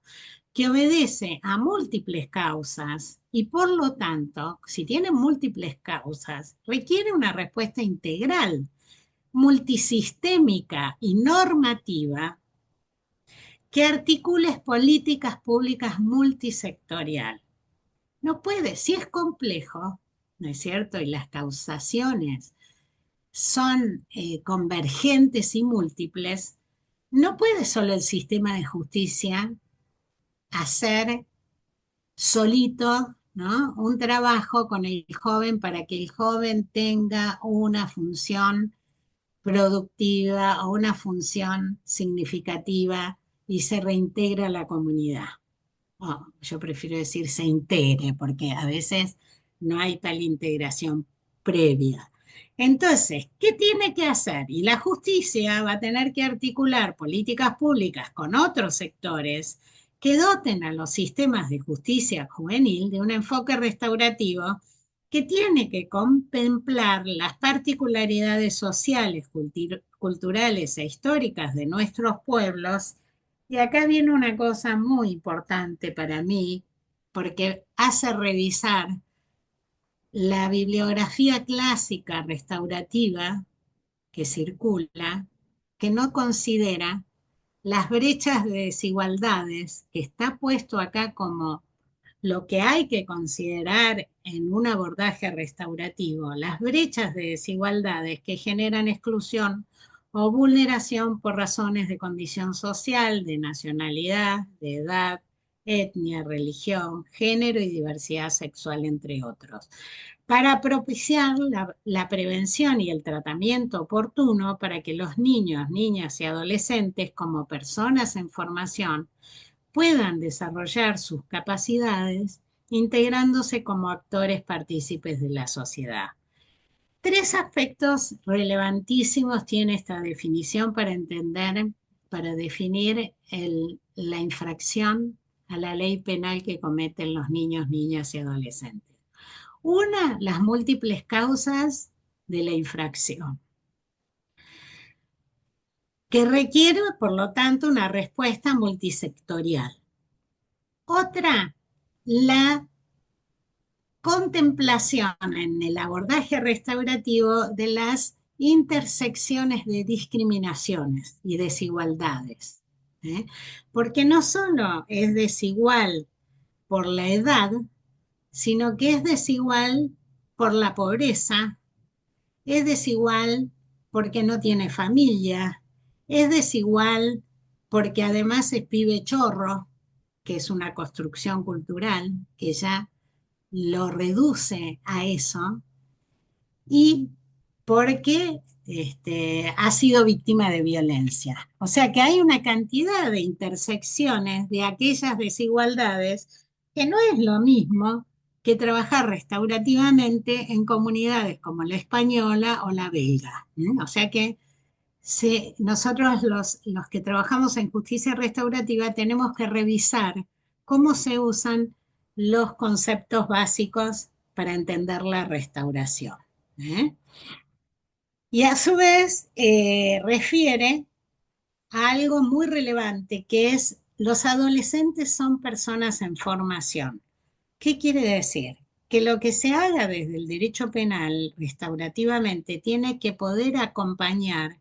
que obedece a múltiples causas y por lo tanto, si tiene múltiples causas, requiere una respuesta integral, multisistémica y normativa que articule políticas públicas multisectoriales. No puede, si es complejo, ¿no es cierto? Y las causaciones son convergentes y múltiples, no puede solo el sistema de justicia hacer solito, ¿no? Un trabajo con el joven para que el joven tenga una función productiva o una función significativa y se reintegra a la comunidad. Oh, yo prefiero decir se integre, porque a veces no hay tal integración previa. Entonces, ¿qué tiene que hacer? Y la justicia va a tener que articular políticas públicas con otros sectores que doten a los sistemas de justicia juvenil de un enfoque restaurativo que tiene que contemplar las particularidades sociales, culturales e históricas de nuestros pueblos. Y acá viene una cosa muy importante para mí, porque hace revisar la bibliografía clásica restaurativa que circula, que no considera las brechas de desigualdades, que está puesto acá como lo que hay que considerar en un abordaje restaurativo, las brechas de desigualdades que generan exclusión o vulneración por razones de condición social, de nacionalidad, de edad, etnia, religión, género y diversidad sexual, entre otros, para propiciar la prevención y el tratamiento oportuno para que los niños, niñas y adolescentes como personas en formación puedan desarrollar sus capacidades integrándose como actores partícipes de la sociedad. Tres aspectos relevantísimos tiene esta definición para entender, para definir la infracción a la ley penal que cometen los niños, niñas y adolescentes. Una, las múltiples causas de la infracción, que requiere, por lo tanto, una respuesta multisectorial. Otra, la contemplación en el abordaje restaurativo de las intersecciones de discriminaciones y desigualdades. ¿Eh? Porque no solo es desigual por la edad, sino que es desigual por la pobreza, es desigual porque no tiene familia, es desigual porque además es pibe chorro, que es una construcción cultural que ya lo reduce a eso, y porque ha sido víctima de violencia. O sea que hay una cantidad de intersecciones de aquellas desigualdades que no es lo mismo que trabajar restaurativamente en comunidades como la española o la belga. O sea que nosotros los que trabajamos en justicia restaurativa tenemos que revisar cómo se usan los conceptos básicos para entender la restauración. ¿Eh? Y a su vez refiere a algo muy relevante, que es los adolescentes son personas en formación. ¿Qué quiere decir? que lo que se haga desde el derecho penal restaurativamente tiene que poder acompañar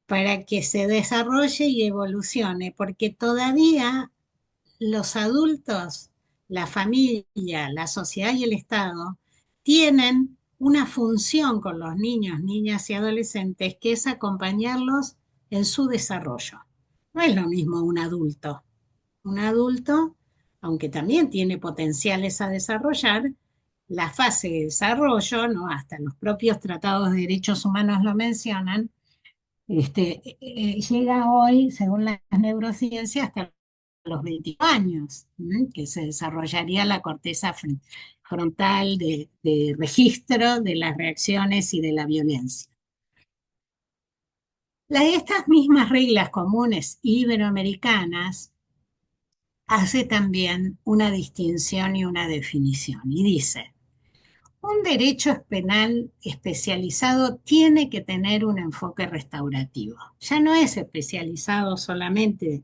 para que se desarrolle y evolucione, porque todavía los adultos, la familia, la sociedad y el Estado tienen una función con los niños, niñas y adolescentes, que es acompañarlos en su desarrollo. No es lo mismo un adulto. Un adulto, aunque también tiene potenciales a desarrollar, la fase de desarrollo, ¿no? Hasta los propios tratados de derechos humanos lo mencionan, llega hoy, según las neurociencias, hasta los 21 años, que se desarrollaría la corteza frontal de registro de las reacciones y de la violencia. Estas mismas reglas comunes iberoamericanas hace también una distinción y una definición, y dice: un derecho penal especializado tiene que tener un enfoque restaurativo. Ya no es especializado solamente,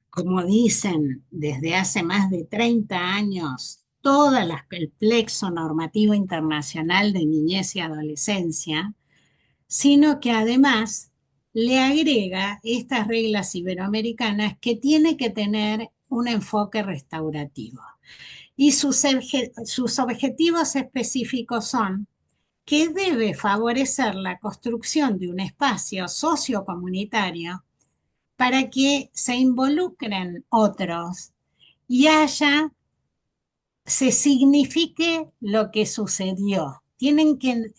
como dicen desde hace más de 30 años, el plexo normativo internacional de niñez y adolescencia, sino que además le agrega estas reglas iberoamericanas que tiene que tener un enfoque restaurativo. Y sus objetivos específicos son que debe favorecer la construcción de un espacio sociocomunitario para que se involucren otros y se signifique lo que sucedió. Tienen que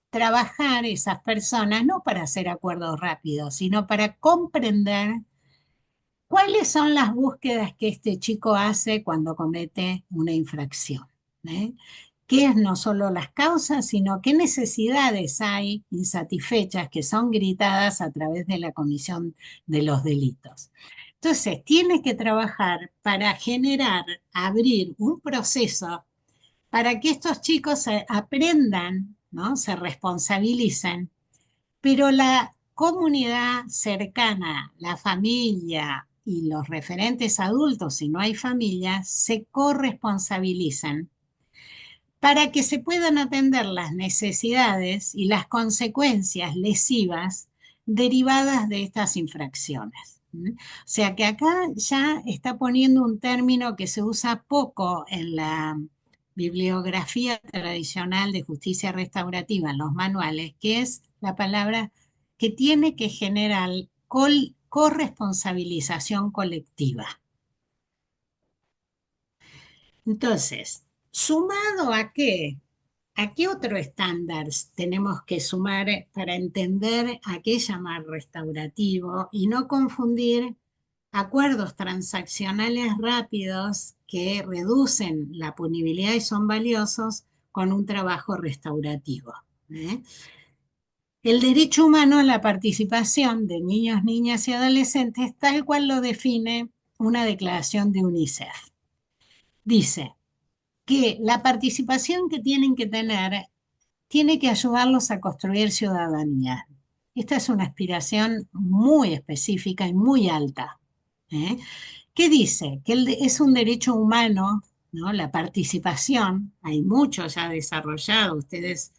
trabajar esas personas no para hacer acuerdos rápidos, sino para comprender cuáles son las búsquedas que este chico hace cuando comete una infracción. ¿Eh? ¿Qué es no solo las causas, sino qué necesidades hay insatisfechas que son gritadas a través de la comisión de los delitos? Entonces, tiene que trabajar para generar, abrir un proceso para que estos chicos aprendan, ¿no? Se responsabilicen, pero la comunidad cercana, la familia y los referentes adultos, si no hay familia, se corresponsabilizan para que se puedan atender las necesidades y las consecuencias lesivas derivadas de estas infracciones. O sea que acá ya está poniendo un término que se usa poco en la bibliografía tradicional de justicia restaurativa, en los manuales, que es la palabra que tiene que generar corresponsabilización colectiva. Entonces, ¿sumado a qué? ¿A qué otro estándar tenemos que sumar para entender a qué llamar restaurativo y no confundir acuerdos transaccionales rápidos que reducen la punibilidad y son valiosos con un trabajo restaurativo? ¿Eh? El derecho humano a la participación de niños, niñas y adolescentes, tal cual lo define una declaración de UNICEF. Dice que la participación que tienen que tener tiene que ayudarlos a construir ciudadanía. Esta es una aspiración muy específica y muy alta. ¿Eh? ¿Qué dice? Que es un derecho humano, ¿no? La participación, hay mucho ya desarrollado, ustedes,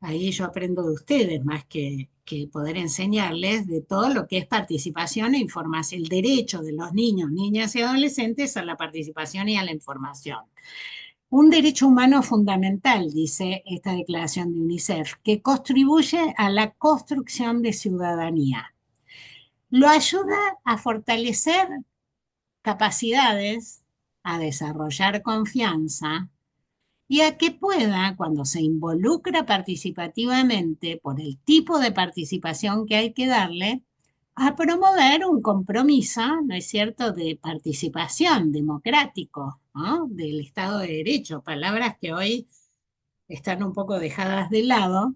ahí yo aprendo de ustedes más que poder enseñarles de todo lo que es participación e información, el derecho de los niños, niñas y adolescentes a la participación y a la información. Un derecho humano fundamental, dice esta declaración de UNICEF, que contribuye a la construcción de ciudadanía. Lo ayuda a fortalecer capacidades, a desarrollar confianza y a que pueda, cuando se involucra participativamente por el tipo de participación que hay que darle, a promover un compromiso, ¿no es cierto?, de participación democrático, ¿no?, del Estado de Derecho, palabras que hoy están un poco dejadas de lado,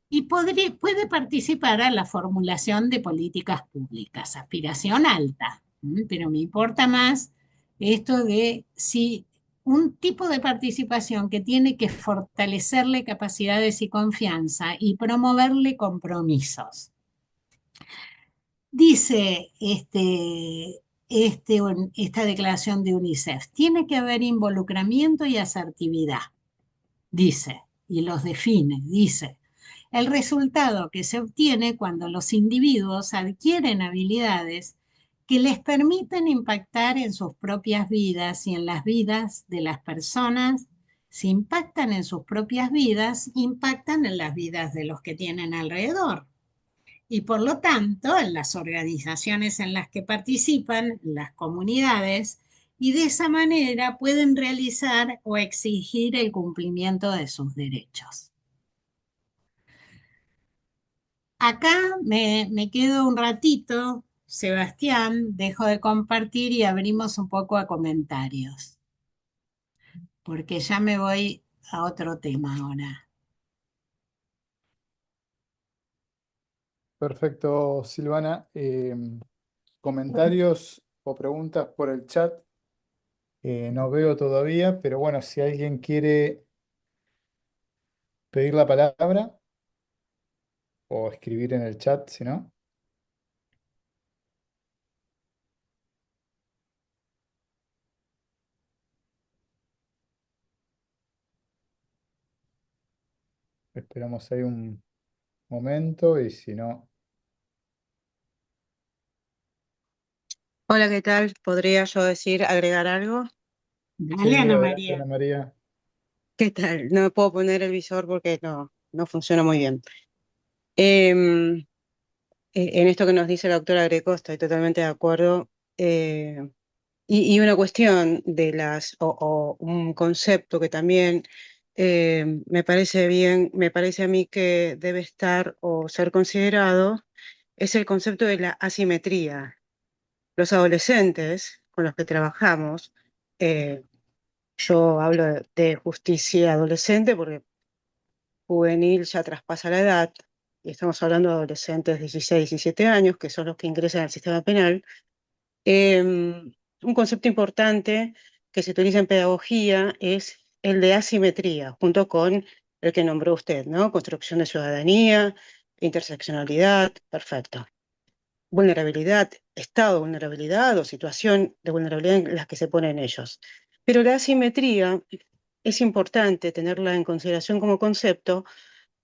y puede participar a la formulación de políticas públicas, aspiración alta, pero me importa más esto de si un tipo de participación que tiene que fortalecerle capacidades y confianza y promoverle compromisos. Dice esta declaración de UNICEF. Tiene que haber involucramiento y asertividad, dice, y los define, dice. El resultado que se obtiene cuando los individuos adquieren habilidades que les permiten impactar en sus propias vidas y en las vidas de las personas. Si impactan en sus propias vidas, impactan en las vidas de los que tienen alrededor. Y por lo tanto, en las organizaciones en las que participan, las comunidades, y de esa manera pueden realizar o exigir el cumplimiento de sus derechos. Acá me quedo un ratito, Sebastián, dejo de compartir y abrimos un poco a comentarios, porque ya me voy a otro tema ahora. Perfecto, Silvana. Comentarios o preguntas por el chat no veo todavía, pero bueno, si alguien quiere pedir la palabra o escribir en el chat, si no, esperamos ahí un momento y si no, Hola, ¿qué tal? ¿Podría yo decir, agregar algo? Dale, sí, Ana adelante, María. Ana María. ¿Qué tal? No me puedo poner el visor porque no funciona muy bien. Em, en esto que nos dice la doctora Greco, estoy totalmente de acuerdo. Y una cuestión de o un concepto que también me parece bien, me parece a mí que debe estar o ser considerado, es el concepto de la asimetría. Los adolescentes con los que trabajamos, eh, yo hablo de justicia adolescente porque juvenil ya traspasa la edad, y estamos hablando de adolescentes de 16, 17 años, que son los que ingresan al sistema penal. Un concepto importante que se utiliza en pedagogía es el de asimetría, junto con el que nombró usted, ¿no? Construcción de ciudadanía, interseccionalidad, perfecto. Vulnerabilidad, estado de vulnerabilidad o situación de vulnerabilidad en las que se ponen ellos. Pero la asimetría es importante tenerla en consideración como concepto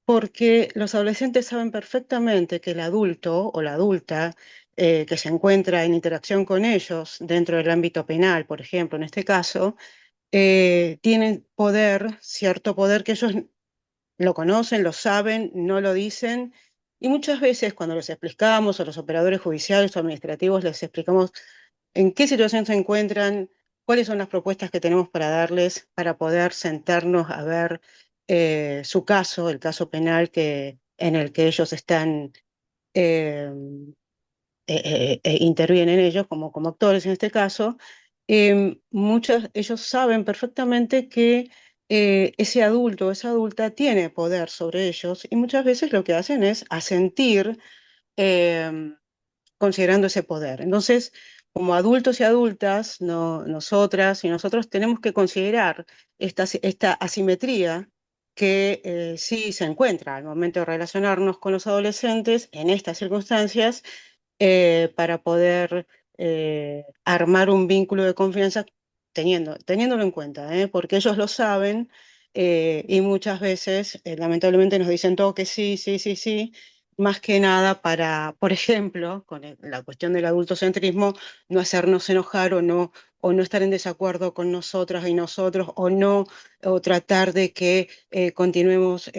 porque los adolescentes saben perfectamente que el adulto o la adulta que se encuentra en interacción con ellos dentro del ámbito penal, por ejemplo, en este caso, tienen poder, cierto poder que ellos lo conocen, lo saben, no lo dicen. Y muchas veces cuando les explicamos a los operadores judiciales o administrativos, les explicamos en qué situación se encuentran, cuáles son las propuestas que tenemos para darles para poder sentarnos a ver su caso, el caso penal en el que ellos están, eh, intervienen ellos como actores en este caso. Ellos saben perfectamente que ese adulto o esa adulta tiene poder sobre ellos y muchas veces lo que hacen es asentir eh, considerando ese poder. Entonces, como adultos y adultas, nosotras y nosotros tenemos que considerar esta asimetría que sí se encuentra al momento de relacionarnos con los adolescentes en estas circunstancias para poder armar un vínculo de confianza teniéndolo en cuenta, porque ellos lo saben y muchas veces, lamentablemente, nos dicen todo que sí, sí, sí, sí, más que nada para, por ejemplo, con la cuestión del adultocentrismo, no hacernos enojar o no estar en desacuerdo con nosotras y nosotros, o tratar de que continuemos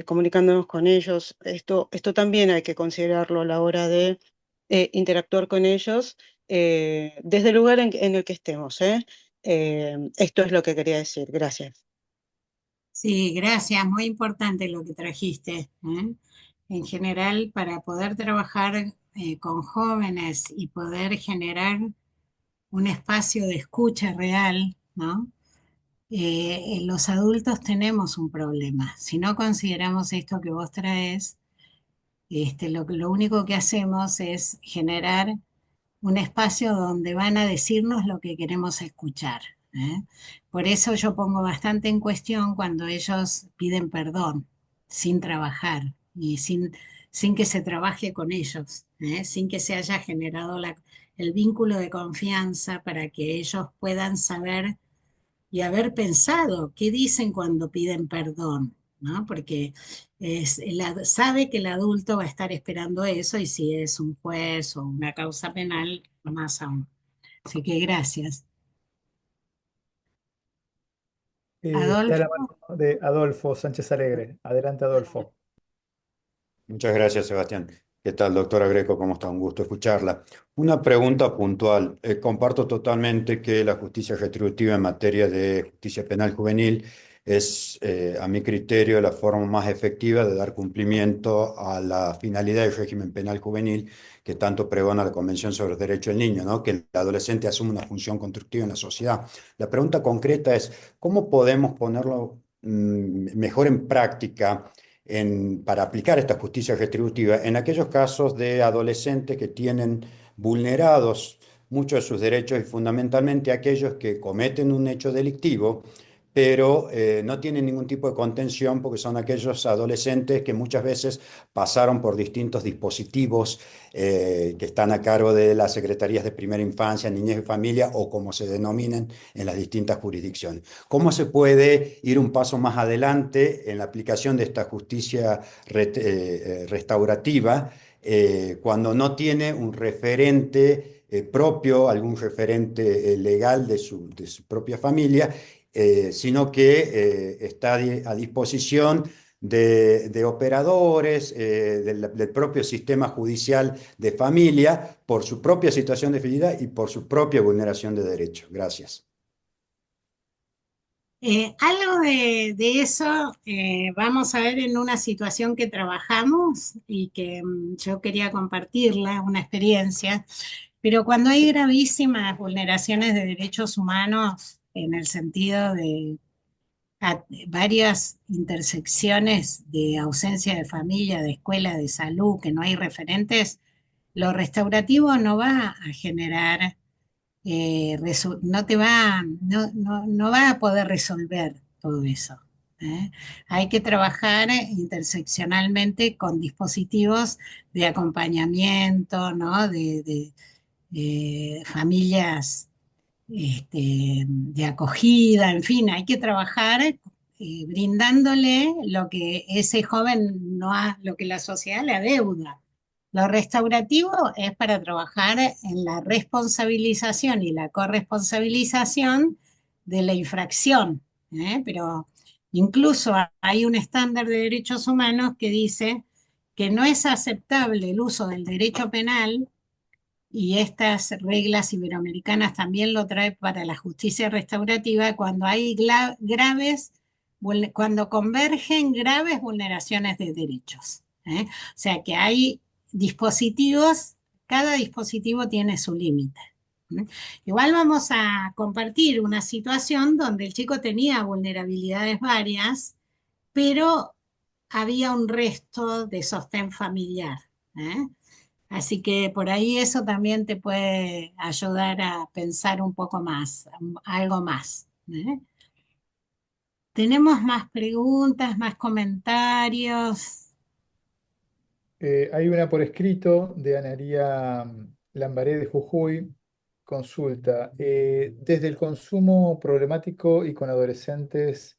comunicándonos con ellos. Esto también hay que considerarlo a la hora de interactuar con ellos desde el lugar en el que estemos, ¿eh? Esto es lo que quería decir. Gracias. Sí, gracias, muy importante lo que trajiste, ¿eh? En general, para poder trabajar con jóvenes y poder generar un espacio de escucha real, ¿no? Los adultos tenemos un problema. Si no consideramos esto que vos traes, lo único que hacemos es generar un espacio donde van a decirnos lo que queremos escuchar, ¿eh? Por eso yo pongo bastante en cuestión cuando ellos piden perdón sin trabajar y sin que se trabaje con ellos, ¿eh? Sin que se haya generado el vínculo de confianza para que ellos puedan saber y haber pensado qué dicen cuando piden perdón, ¿no? Porque sabe que el adulto va a estar esperando eso y si es un juez o una causa penal, más aún. Así que gracias. Está la Adolfo. mano de Adolfo Sánchez Alegre. Adelante, Adolfo. Muchas gracias, Sebastián. ¿Qué tal, doctora Greco? ¿Cómo está? Un gusto escucharla. Una pregunta puntual. Comparto totalmente que la justicia retributiva en materia de justicia penal juvenil es, a mi criterio, la forma más efectiva de dar cumplimiento a la finalidad del régimen penal juvenil que tanto pregona la Convención sobre los Derechos del Niño, ¿no? Que el adolescente asume una función constructiva en la sociedad. La pregunta concreta es, ¿cómo podemos ponerlo mejor en práctica para aplicar esta justicia retributiva en aquellos casos de adolescentes que tienen vulnerados muchos de sus derechos y fundamentalmente aquellos que cometen un hecho delictivo, pero no tienen ningún tipo de contención porque son aquellos adolescentes que muchas veces pasaron por distintos dispositivos que están a cargo de las secretarías de primera infancia, niñez y familia o como se denominan en las distintas jurisdicciones. ¿Cómo se puede ir un paso más adelante en la aplicación de esta justicia restaurativa cuando no tiene un referente propio, algún referente legal de su propia familia, sino que está a disposición de operadores, del propio sistema judicial de familia, por su propia situación de vida y por su propia vulneración de derechos? Gracias. Algo de eso vamos a ver en una situación que trabajamos y que yo quería compartirla, una experiencia, pero cuando hay gravísimas vulneraciones de derechos humanos en el sentido de varias intersecciones de ausencia de familia, de escuela, de salud, que no hay referentes, lo restaurativo no va a generar no te va, no va a poder resolver todo eso. ¿Eh? Hay que trabajar interseccionalmente con dispositivos de acompañamiento, ¿no? De familias de acogida, en fin, hay que trabajar brindándole lo que ese joven no ha, lo que la sociedad le adeuda. Lo restaurativo es para trabajar en la responsabilización y la corresponsabilización de la infracción, ¿eh? Pero incluso hay un estándar de derechos humanos que dice que no es aceptable el uso del derecho penal y estas reglas iberoamericanas también lo trae para la justicia restaurativa cuando hay graves, cuando convergen graves vulneraciones de derechos. ¿Eh? O sea que hay dispositivos, cada dispositivo tiene su límite. ¿Eh? Igual vamos a compartir una situación donde el chico tenía vulnerabilidades varias, pero había un resto de sostén familiar. ¿Eh? Así que por ahí eso también te puede ayudar a pensar un poco más, algo más. ¿Eh? ¿Tenemos más preguntas, más comentarios? Hay una por escrito de Analía Lambaré de Jujuy. Consulta. Desde el consumo problemático y con adolescentes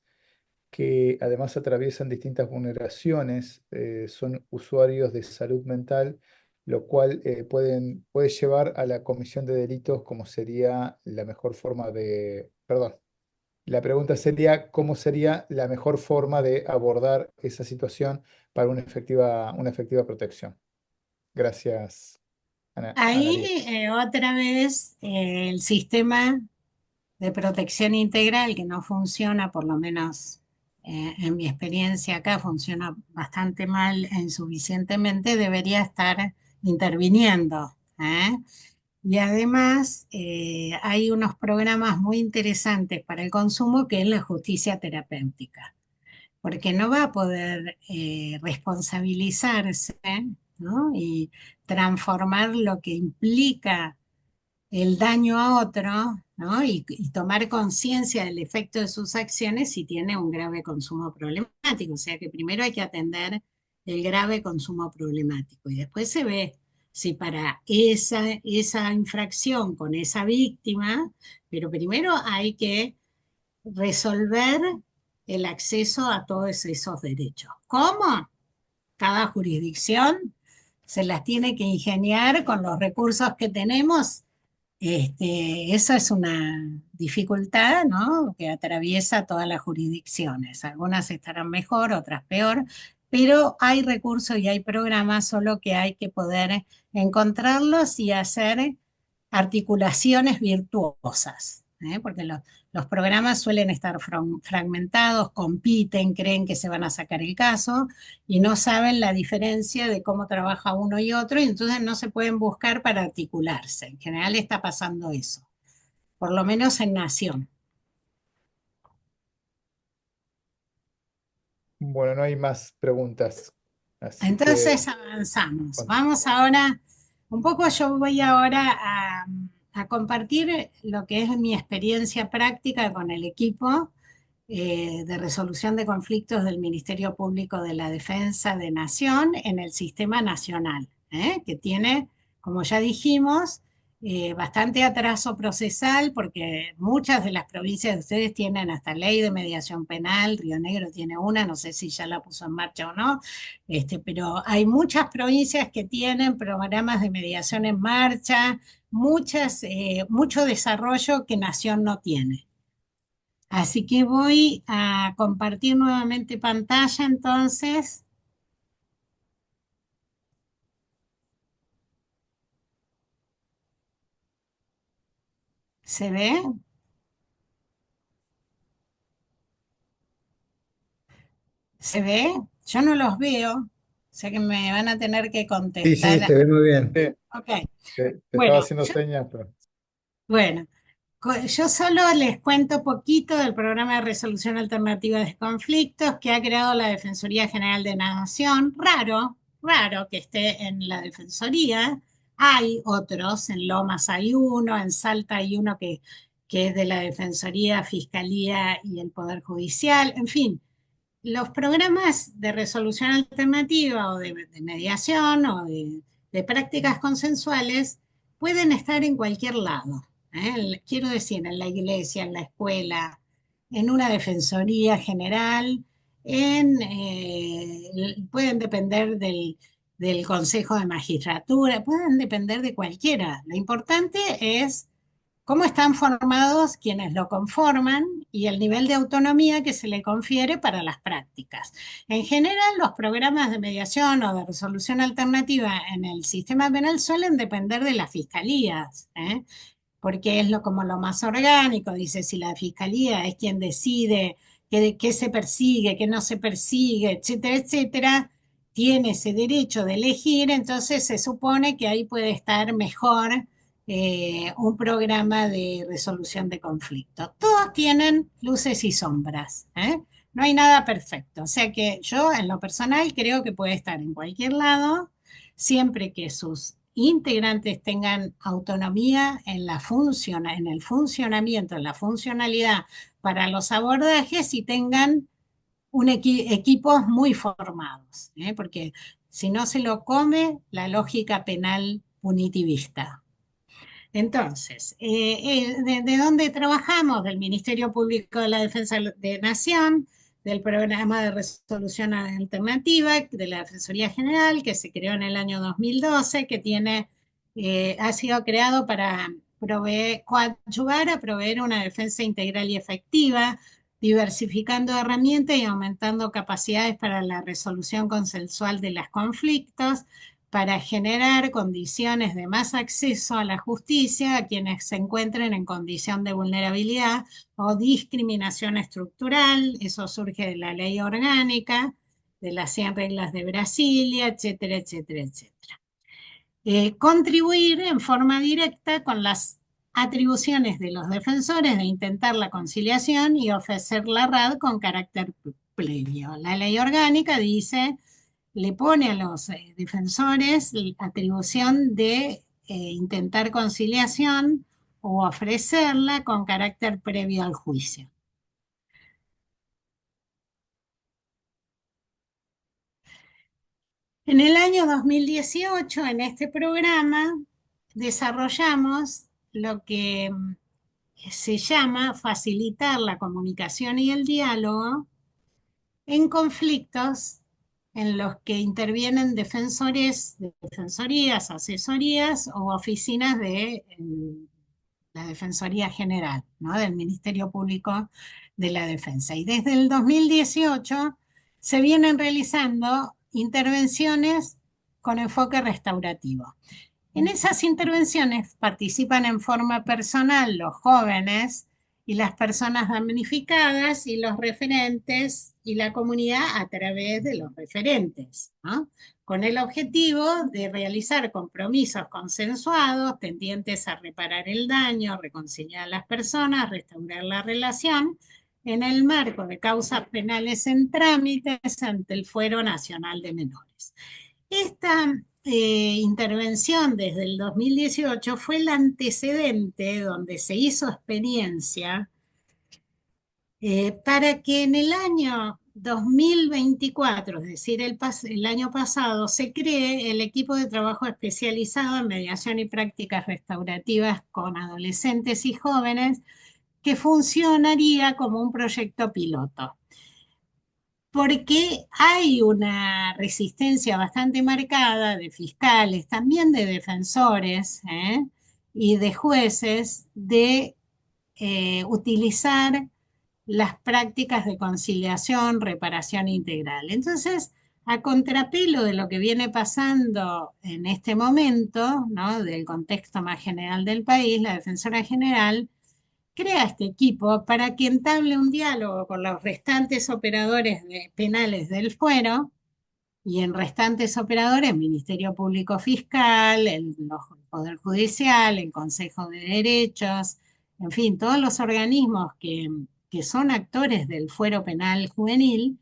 que además atraviesan distintas vulneraciones, son usuarios de salud mental, lo cual puede llevar a la comisión de delitos como sería la mejor forma de, perdón, la pregunta sería cómo sería la mejor forma de abordar esa situación para una efectiva protección. Gracias, Ahí Analía. otra vez el sistema de protección integral que no funciona, por lo menos en mi experiencia acá, funciona bastante mal e insuficientemente, debería estar interviniendo. ¿Eh? Y además hay unos programas muy interesantes para el consumo que es la justicia terapéutica, porque no va a poder responsabilizarse, ¿no? Y transformar lo que implica el daño a otro, ¿no? Y tomar conciencia del efecto de sus acciones si tiene un grave consumo problemático. O sea que primero hay que atender el grave consumo problemático y después se ve si para esa infracción con esa víctima, pero primero hay que resolver el acceso a todos esos derechos. ¿Cómo? Cada jurisdicción se las tiene que ingeniar con los recursos que tenemos. Eso es una dificultad, ¿no?, que atraviesa todas las jurisdicciones. Algunas estarán mejor, otras peor, pero hay recursos y hay programas, solo que hay que poder encontrarlos y hacer articulaciones virtuosas, ¿eh? Porque los programas suelen estar fragmentados, compiten, creen que se van a sacar el caso y no saben la diferencia de cómo trabaja uno y otro, y entonces no se pueden buscar para articularse. En general está pasando eso, por lo menos en Nación. Bueno, no hay más preguntas, así que Entonces avanzamos. Vamos ahora, un poco yo voy ahora a compartir lo que es mi experiencia práctica con el equipo de resolución de conflictos del Ministerio Público de la Defensa de Nación en el sistema nacional, que tiene, como ya dijimos, bastante atraso procesal, porque muchas de las provincias de ustedes tienen hasta ley de mediación penal. Río Negro tiene una, no sé si ya la puso en marcha o no, pero hay muchas provincias que tienen programas de mediación en marcha, mucho desarrollo que Nación no tiene. Así que voy a compartir nuevamente pantalla entonces. ¿Se ve? ¿Se ve? Yo no los veo, o sea que me van a tener que Sí, sí, contestar. se ve muy bien. sí, Ok, te estaba bueno, haciendo señas, pero bueno, yo solo les cuento poquito del programa de resolución alternativa de conflictos que ha creado la Defensoría General de la Nación. Raro, raro que esté en la Defensoría. Hay otros, en Lomas hay uno, en Salta hay uno que es de la Defensoría, Fiscalía y el Poder Judicial. En fin, los programas de resolución alternativa o de mediación o de prácticas consensuales pueden estar en cualquier lado. Quiero decir, en la iglesia, en la escuela, en una defensoría general, pueden depender del Consejo de Magistratura, pueden depender de cualquiera. Lo importante es cómo están formados quienes lo conforman y el nivel de autonomía que se le confiere para las prácticas. En general, los programas de mediación o de resolución alternativa en el sistema penal suelen depender de las fiscalías, porque es como lo más orgánico. Dice, si la fiscalía es quien decide qué se persigue, qué no se persigue, etcétera, etcétera, tiene ese derecho de elegir, entonces se supone que ahí puede estar mejor un programa de resolución de conflictos. Todos tienen luces y sombras, ¿eh? No hay nada perfecto. O sea que yo en lo personal creo que puede estar en cualquier lado, siempre que sus integrantes tengan autonomía en en el funcionamiento, en la funcionalidad para los abordajes, y tengan equipos muy formados, porque si no se lo come la lógica penal punitivista. Entonces, ¿de dónde trabajamos? Del Ministerio Público de la Defensa de Nación, del Programa de Resolución Alternativa, de la Defensoría General, que se creó en el año 2012, que ha sido creado para coadyuvar a proveer una defensa integral y efectiva, diversificando herramientas y aumentando capacidades para la resolución consensual de los conflictos, para generar condiciones de más acceso a la justicia a quienes se encuentren en condición de vulnerabilidad o discriminación estructural. Eso surge de la ley orgánica, de las 100 reglas de Brasilia, etcétera, etcétera, etcétera. Contribuir en forma directa con las atribuciones de los defensores de intentar la conciliación y ofrecer la RAD con carácter previo. La ley orgánica dice, le pone a los defensores la atribución de intentar conciliación o ofrecerla con carácter previo al juicio. En el año 2018, en este programa, desarrollamos lo que se llama facilitar la comunicación y el diálogo en conflictos en los que intervienen defensores, defensorías, asesorías o oficinas de la Defensoría General, ¿no? Del Ministerio Público de la Defensa. Y desde el 2018 se vienen realizando intervenciones con enfoque restaurativo. En esas intervenciones participan en forma personal los jóvenes y las personas damnificadas y los referentes y la comunidad a través de los referentes, ¿no? Con el objetivo de realizar compromisos consensuados tendientes a reparar el daño, reconciliar a las personas, restaurar la relación en el marco de causas penales en trámites ante el Fuero Nacional de Menores. Esta intervención desde el 2018 fue el antecedente donde se hizo experiencia para que en el año 2024, es decir, el año pasado, se cree el equipo de trabajo especializado en mediación y prácticas restaurativas con adolescentes y jóvenes que funcionaría como un proyecto piloto porque hay una resistencia bastante marcada de fiscales, también de defensores y de jueces de utilizar las prácticas de conciliación, reparación integral. Entonces, a contrapelo de lo que viene pasando en este momento, ¿no? Del contexto más general del país, la Defensora General crea este equipo para que entable un diálogo con los restantes operadores penales del fuero y en restantes operadores, Ministerio Público Fiscal, el Poder Judicial, el Consejo de Derechos, en fin, todos los organismos que son actores del fuero penal juvenil,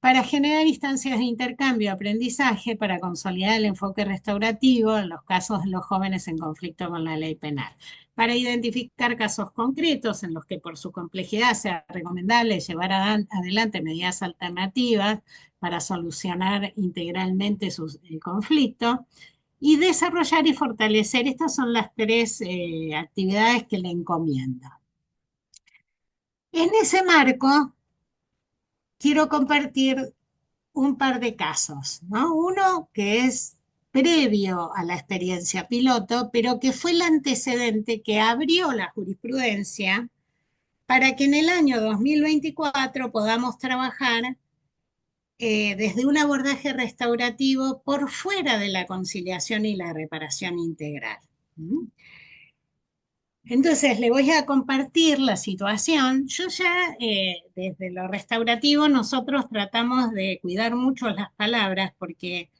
para generar instancias de intercambio, aprendizaje, para consolidar el enfoque restaurativo en los casos de los jóvenes en conflicto con la ley penal, para identificar casos concretos en los que por su complejidad sea recomendable llevar adelante medidas alternativas para solucionar integralmente el conflicto, y desarrollar y fortalecer. Estas son las tres actividades que le encomiendo. En ese marco, quiero compartir un par de casos, ¿no? Uno que es previo a la experiencia piloto, pero que fue el antecedente que abrió la jurisprudencia para que en el año 2024 podamos trabajar desde un abordaje restaurativo por fuera de la conciliación y la reparación integral. Entonces, le voy a compartir la situación. Yo ya, desde lo restaurativo, nosotros tratamos de cuidar mucho las palabras porque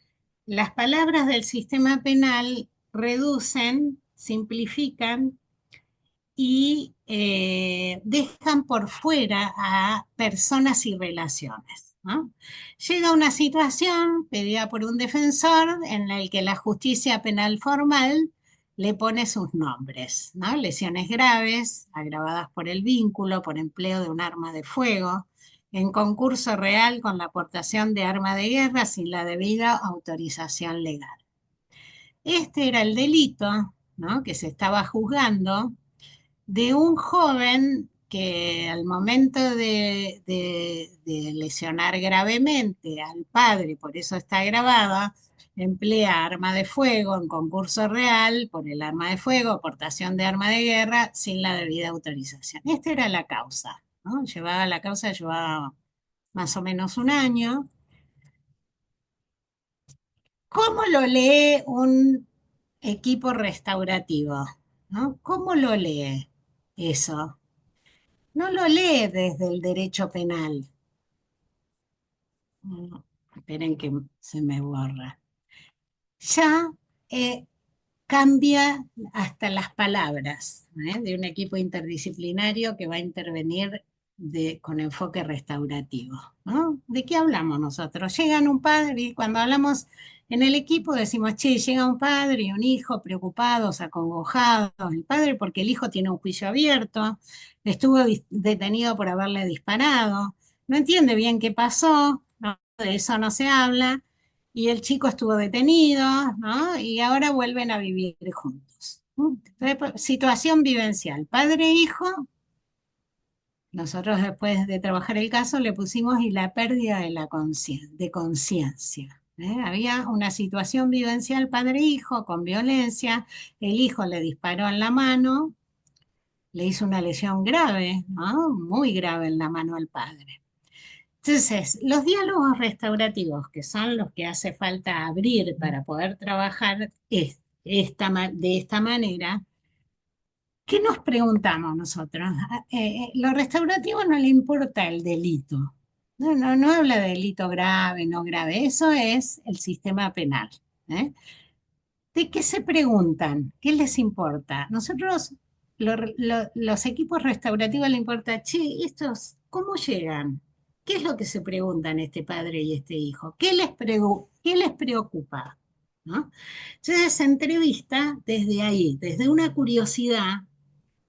las palabras del sistema penal reducen, simplifican y dejan por fuera a personas y relaciones, ¿no? Llega una situación pedida por un defensor en la que la justicia penal formal le pone sus nombres, ¿no? Lesiones graves, agravadas por el vínculo, por empleo de un arma de fuego, en concurso real con la aportación de arma de guerra sin la debida autorización legal. Este era el delito, ¿no? Que se estaba juzgando de un joven que al momento de lesionar gravemente al padre, por eso está grabada, emplea arma de fuego en concurso real por el arma de fuego, aportación de arma de guerra sin la debida autorización. Esta era la causa, ¿no? La causa llevaba más o menos un año. ¿Cómo lo lee un equipo restaurativo? ¿No? ¿Cómo lo lee eso? No lo lee desde el derecho penal. Esperen que se me borra. Ya cambia hasta las palabras de un equipo interdisciplinario que va a intervenir con enfoque restaurativo, ¿no? ¿De qué hablamos nosotros? Llegan un padre y cuando hablamos en el equipo decimos, che, llega un padre y un hijo preocupados, acongojados, el padre porque el hijo tiene un juicio abierto, estuvo detenido por haberle disparado, no entiende bien qué pasó, ¿no? De eso no se habla, y el chico estuvo detenido, ¿no? Y ahora vuelven a vivir juntos. Entonces, situación vivencial, padre e hijo. Nosotros después de trabajar el caso le pusimos y la pérdida de la de conciencia. Había una situación vivencial padre-hijo con violencia, el hijo le disparó en la mano, le hizo una lesión grave, ¿no? Muy grave en la mano al padre. Entonces, los diálogos restaurativos, que son los que hace falta abrir para poder trabajar de esta manera, ¿qué nos preguntamos nosotros? Lo restaurativo no le importa el delito. No habla de delito grave, no grave. Eso es el sistema penal. ¿Eh? ¿De qué se preguntan? ¿Qué les importa? Nosotros, los equipos restaurativos les importa, che, estos, ¿cómo llegan? ¿Qué es lo que se preguntan este padre y este hijo? ¿Qué les preocupa? ¿No? Entonces se entrevista desde ahí, desde una curiosidad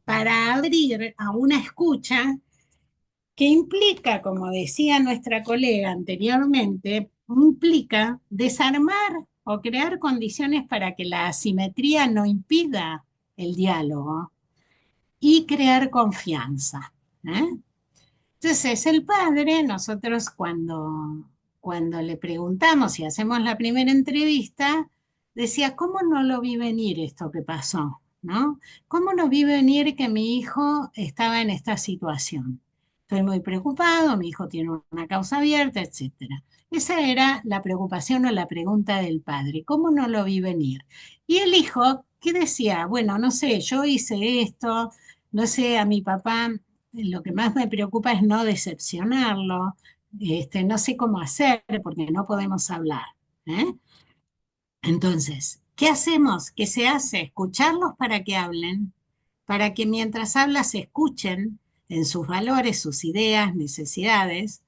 para abrir a una escucha que implica, como decía nuestra colega anteriormente, implica desarmar o crear condiciones para que la asimetría no impida el diálogo y crear confianza. ¿Eh? Entonces, el padre, nosotros cuando le preguntamos y hacemos la primera entrevista, decía, ¿cómo no lo vi venir esto que pasó? ¿No? ¿Cómo no vi venir que mi hijo estaba en esta situación? Estoy muy preocupado, mi hijo tiene una causa abierta, etcétera. Esa era la preocupación o la pregunta del padre, ¿cómo no lo vi venir? Y el hijo, ¿qué decía? Bueno, no sé, yo hice esto, no sé, a mi papá lo que más me preocupa es no decepcionarlo, no sé cómo hacer porque no podemos hablar. ¿Eh? Entonces, ¿qué hacemos? ¿Qué se hace? Escucharlos para que hablen, para que mientras habla se escuchen en sus valores, sus ideas, necesidades,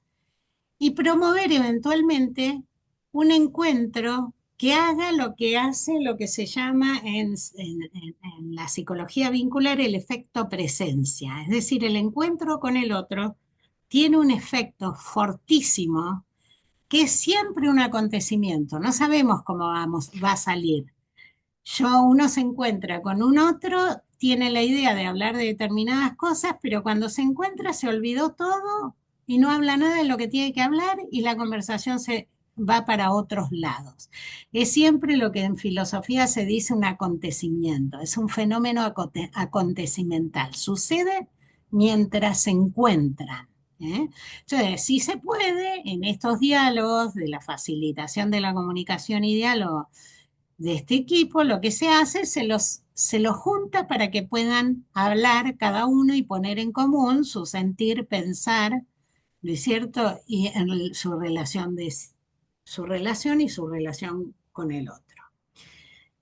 y promover eventualmente un encuentro que haga lo que hace lo que se llama en la psicología vincular el efecto presencia, es decir, el encuentro con el otro tiene un efecto fortísimo que es siempre un acontecimiento, no sabemos cómo va a salir. Uno se encuentra con un otro, tiene la idea de hablar de determinadas cosas, pero cuando se encuentra se olvidó todo y no habla nada de lo que tiene que hablar y la conversación se va para otros lados. Es siempre lo que en filosofía se dice un acontecimiento, es un fenómeno acontecimental. Sucede mientras se encuentran. ¿Eh? Entonces, si se puede, en estos diálogos de la facilitación de la comunicación y diálogo, de este equipo, lo que se hace se los junta para que puedan hablar cada uno y poner en común su sentir, pensar, ¿no es cierto? Y en su relación y su relación con el otro.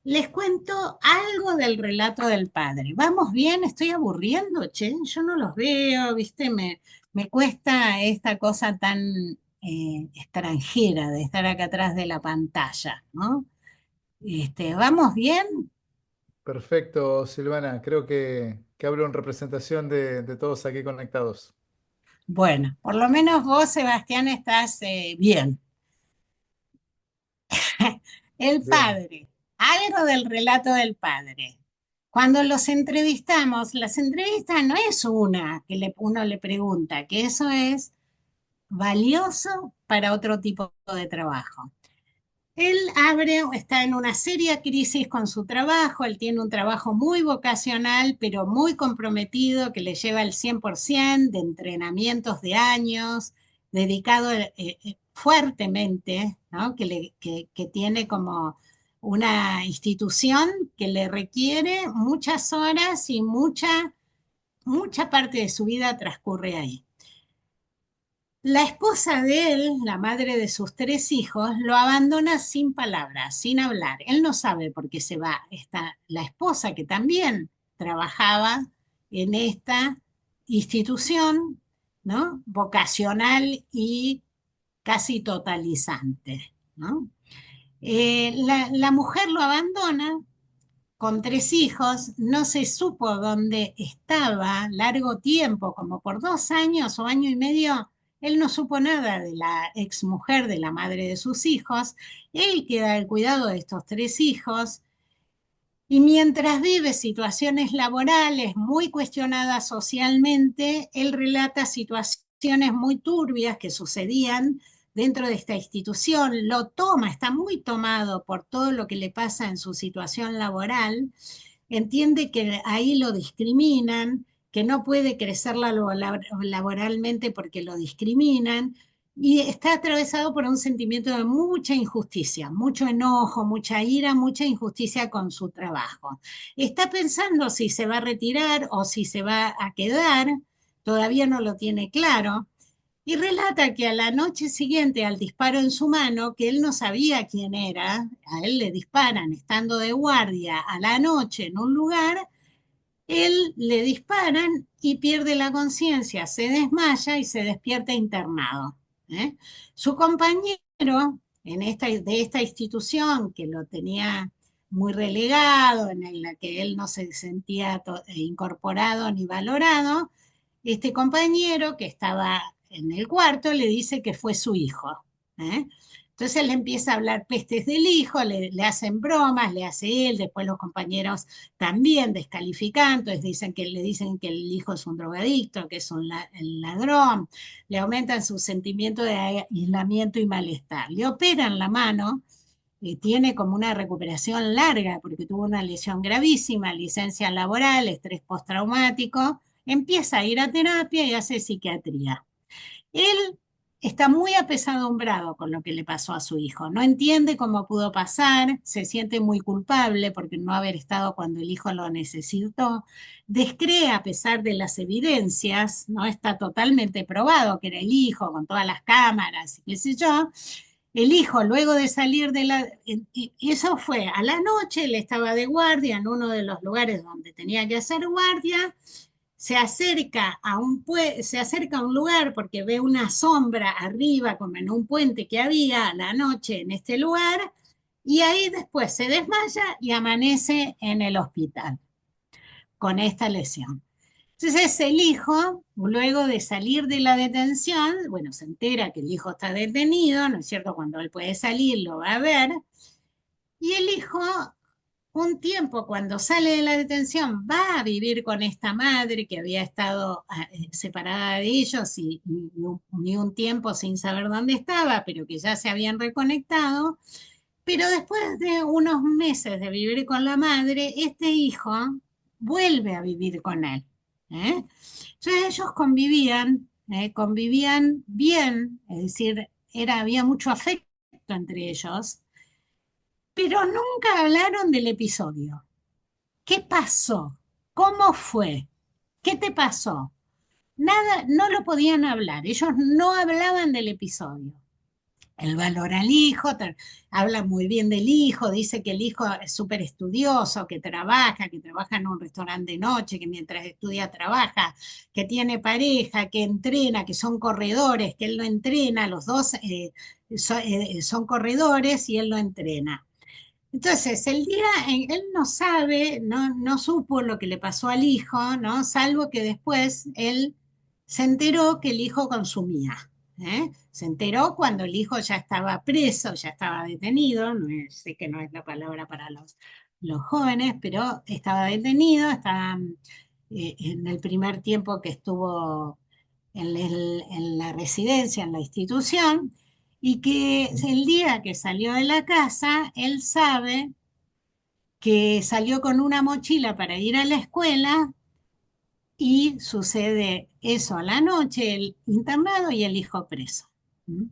Les cuento algo del relato del padre. ¿Vamos bien? ¿Estoy aburriendo, che? Yo no los veo, ¿viste? Me cuesta esta cosa tan extranjera de estar acá atrás de la pantalla, ¿no? ¿Vamos bien? Perfecto, Silvana. Creo que hablo en representación de todos aquí conectados. Bueno, por lo menos vos, Sebastián, estás bien. El Bien. padre, algo del relato del padre. Cuando los entrevistamos, las entrevistas no es una que uno le pregunta, que eso es valioso para otro tipo de trabajo. Él está en una seria crisis con su trabajo, él tiene un trabajo muy vocacional, pero muy comprometido, que le lleva el 100% de entrenamientos de años, dedicado fuertemente, ¿no? Que tiene como una institución que le requiere muchas horas y mucha parte de su vida transcurre ahí. La esposa de él, la madre de sus 3 hijos, lo abandona sin palabras, sin hablar. Él no sabe por qué se va. Está la esposa que también trabajaba en esta institución, ¿no? Vocacional y casi totalizante, ¿no? La mujer lo abandona con 3 hijos, no se supo dónde estaba largo tiempo, como por 2 años o año y medio, Él no supo nada de la exmujer, de la madre de sus hijos. Él queda al cuidado de estos 3 hijos. Y mientras vive situaciones laborales muy cuestionadas socialmente, él relata situaciones muy turbias que sucedían dentro de esta institución, lo toma, está muy tomado por todo lo que le pasa en su situación laboral, entiende que ahí lo discriminan, que no puede crecer laboralmente porque lo discriminan, y está atravesado por un sentimiento de mucha injusticia, mucho enojo, mucha ira, mucha injusticia con su trabajo. Está pensando si se va a retirar o si se va a quedar, todavía no lo tiene claro, y relata que a la noche siguiente al disparo en su mano, que él no sabía quién era, a él le disparan estando de guardia a la noche en un lugar, él le disparan y pierde la conciencia, se desmaya y se despierta internado. ¿Eh? Su compañero de esta institución que lo tenía muy relegado, en la que él no se sentía incorporado ni valorado, este compañero que estaba en el cuarto le dice que fue su hijo. ¿Eh? Entonces le empieza a hablar pestes del hijo, le hacen bromas, le hace él, después los compañeros también descalificando, le dicen que el hijo es un drogadicto, que es un ladrón, le aumentan su sentimiento de aislamiento y malestar. Le operan la mano, tiene como una recuperación larga porque tuvo una lesión gravísima, licencia laboral, estrés postraumático, empieza a ir a terapia y hace psiquiatría. Él está muy apesadumbrado con lo que le pasó a su hijo. No entiende cómo pudo pasar, se siente muy culpable porque no haber estado cuando el hijo lo necesitó. Descree a pesar de las evidencias, no está totalmente probado que era el hijo con todas las cámaras y qué sé yo. El hijo, luego de salir de y eso fue a la noche, él estaba de guardia en uno de los lugares donde tenía que hacer guardia, se acerca a un lugar porque ve una sombra arriba, como en un puente que había a la noche en este lugar, y ahí después se desmaya y amanece en el hospital con esta lesión. Entonces el hijo, luego de salir de la detención, bueno, se entera que el hijo está detenido, ¿no es cierto? Cuando él puede salir lo va a ver, y el hijo un tiempo, cuando sale de la detención, va a vivir con esta madre que había estado separada de ellos y un tiempo sin saber dónde estaba, pero que ya se habían reconectado. Pero después de unos meses de vivir con la madre, este hijo vuelve a vivir con él. ¿Eh? Entonces ellos convivían bien, es decir, había mucho afecto entre ellos, pero nunca hablaron del episodio. ¿Qué pasó? ¿Cómo fue? ¿Qué te pasó? Nada, no lo podían hablar. Ellos no hablaban del episodio. Él valora al hijo, habla muy bien del hijo, dice que el hijo es súper estudioso, que trabaja en un restaurante de noche, que mientras estudia trabaja, que tiene pareja, que entrena, que son corredores, que él lo entrena, los dos son corredores y él lo entrena. Entonces, él no sabe, no supo lo que le pasó al hijo, ¿no? Salvo que después él se enteró que el hijo consumía. ¿Eh? Se enteró cuando el hijo ya estaba preso, ya estaba detenido, sé que no es la palabra para los jóvenes, pero estaba detenido, estaba en el primer tiempo que estuvo en la residencia, en la institución, y que el día que salió de la casa, él sabe que salió con una mochila para ir a la escuela y sucede eso a la noche, el internado y el hijo preso. ¿Mm?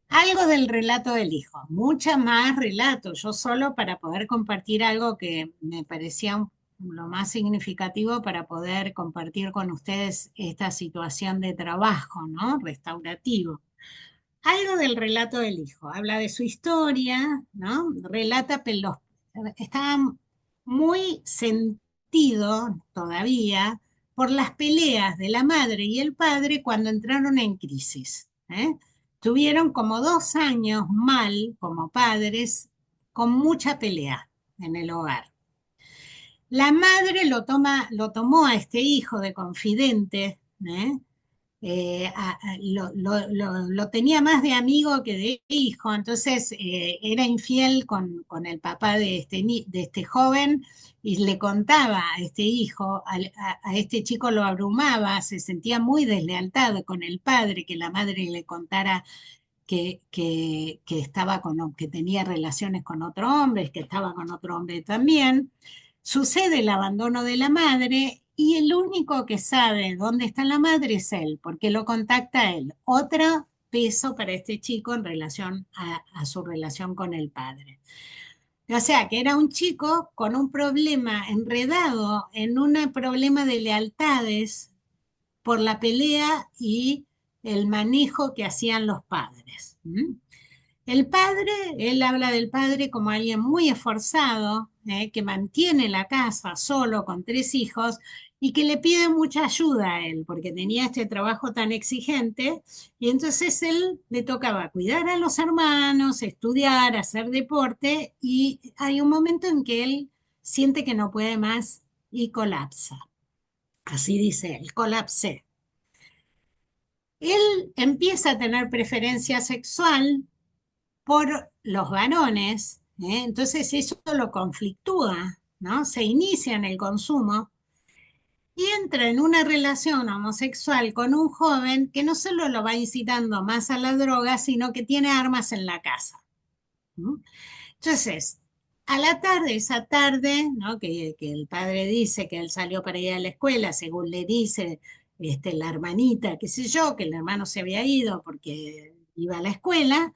Algo del relato del hijo, mucha más relato, yo solo para poder compartir algo que me parecía lo más significativo para poder compartir con ustedes esta situación de trabajo, ¿no? Restaurativo. Algo del relato del hijo, habla de su historia, ¿no? Relata, estaba muy sentido todavía por las peleas de la madre y el padre cuando entraron en crisis. ¿Eh? Tuvieron como 2 años mal como padres, con mucha pelea en el hogar. La madre lo tomó a este hijo de confidente, ¿eh? lo tenía más de amigo que de hijo, entonces era infiel con el papá de este joven y le contaba a este hijo, a este chico lo abrumaba, se sentía muy deslealtad con el padre, que la madre le contara que estaba que tenía relaciones con otro hombre, que estaba con otro hombre también. Sucede el abandono de la madre y el único que sabe dónde está la madre es él, porque lo contacta él. Otro peso para este chico en relación a su relación con el padre. O sea, que era un chico con un problema enredado en un problema de lealtades por la pelea y el manejo que hacían los padres. ¿Mm? El padre, él habla del padre como alguien muy esforzado, que mantiene la casa solo con 3 hijos y que le pide mucha ayuda a él, porque tenía este trabajo tan exigente, y entonces él le tocaba cuidar a los hermanos, estudiar, hacer deporte, y hay un momento en que él siente que no puede más y colapsa. Así dice él, colapsé. Él empieza a tener preferencia sexual por los varones, entonces eso lo conflictúa, ¿no? Se inicia en el consumo y entra en una relación homosexual con un joven que no solo lo va incitando más a la droga, sino que tiene armas en la casa. ¿No? Entonces, a la tarde, esa tarde, ¿no? que el padre dice que él salió para ir a la escuela, según le dice la hermanita, qué sé yo, que el hermano se había ido porque iba a la escuela,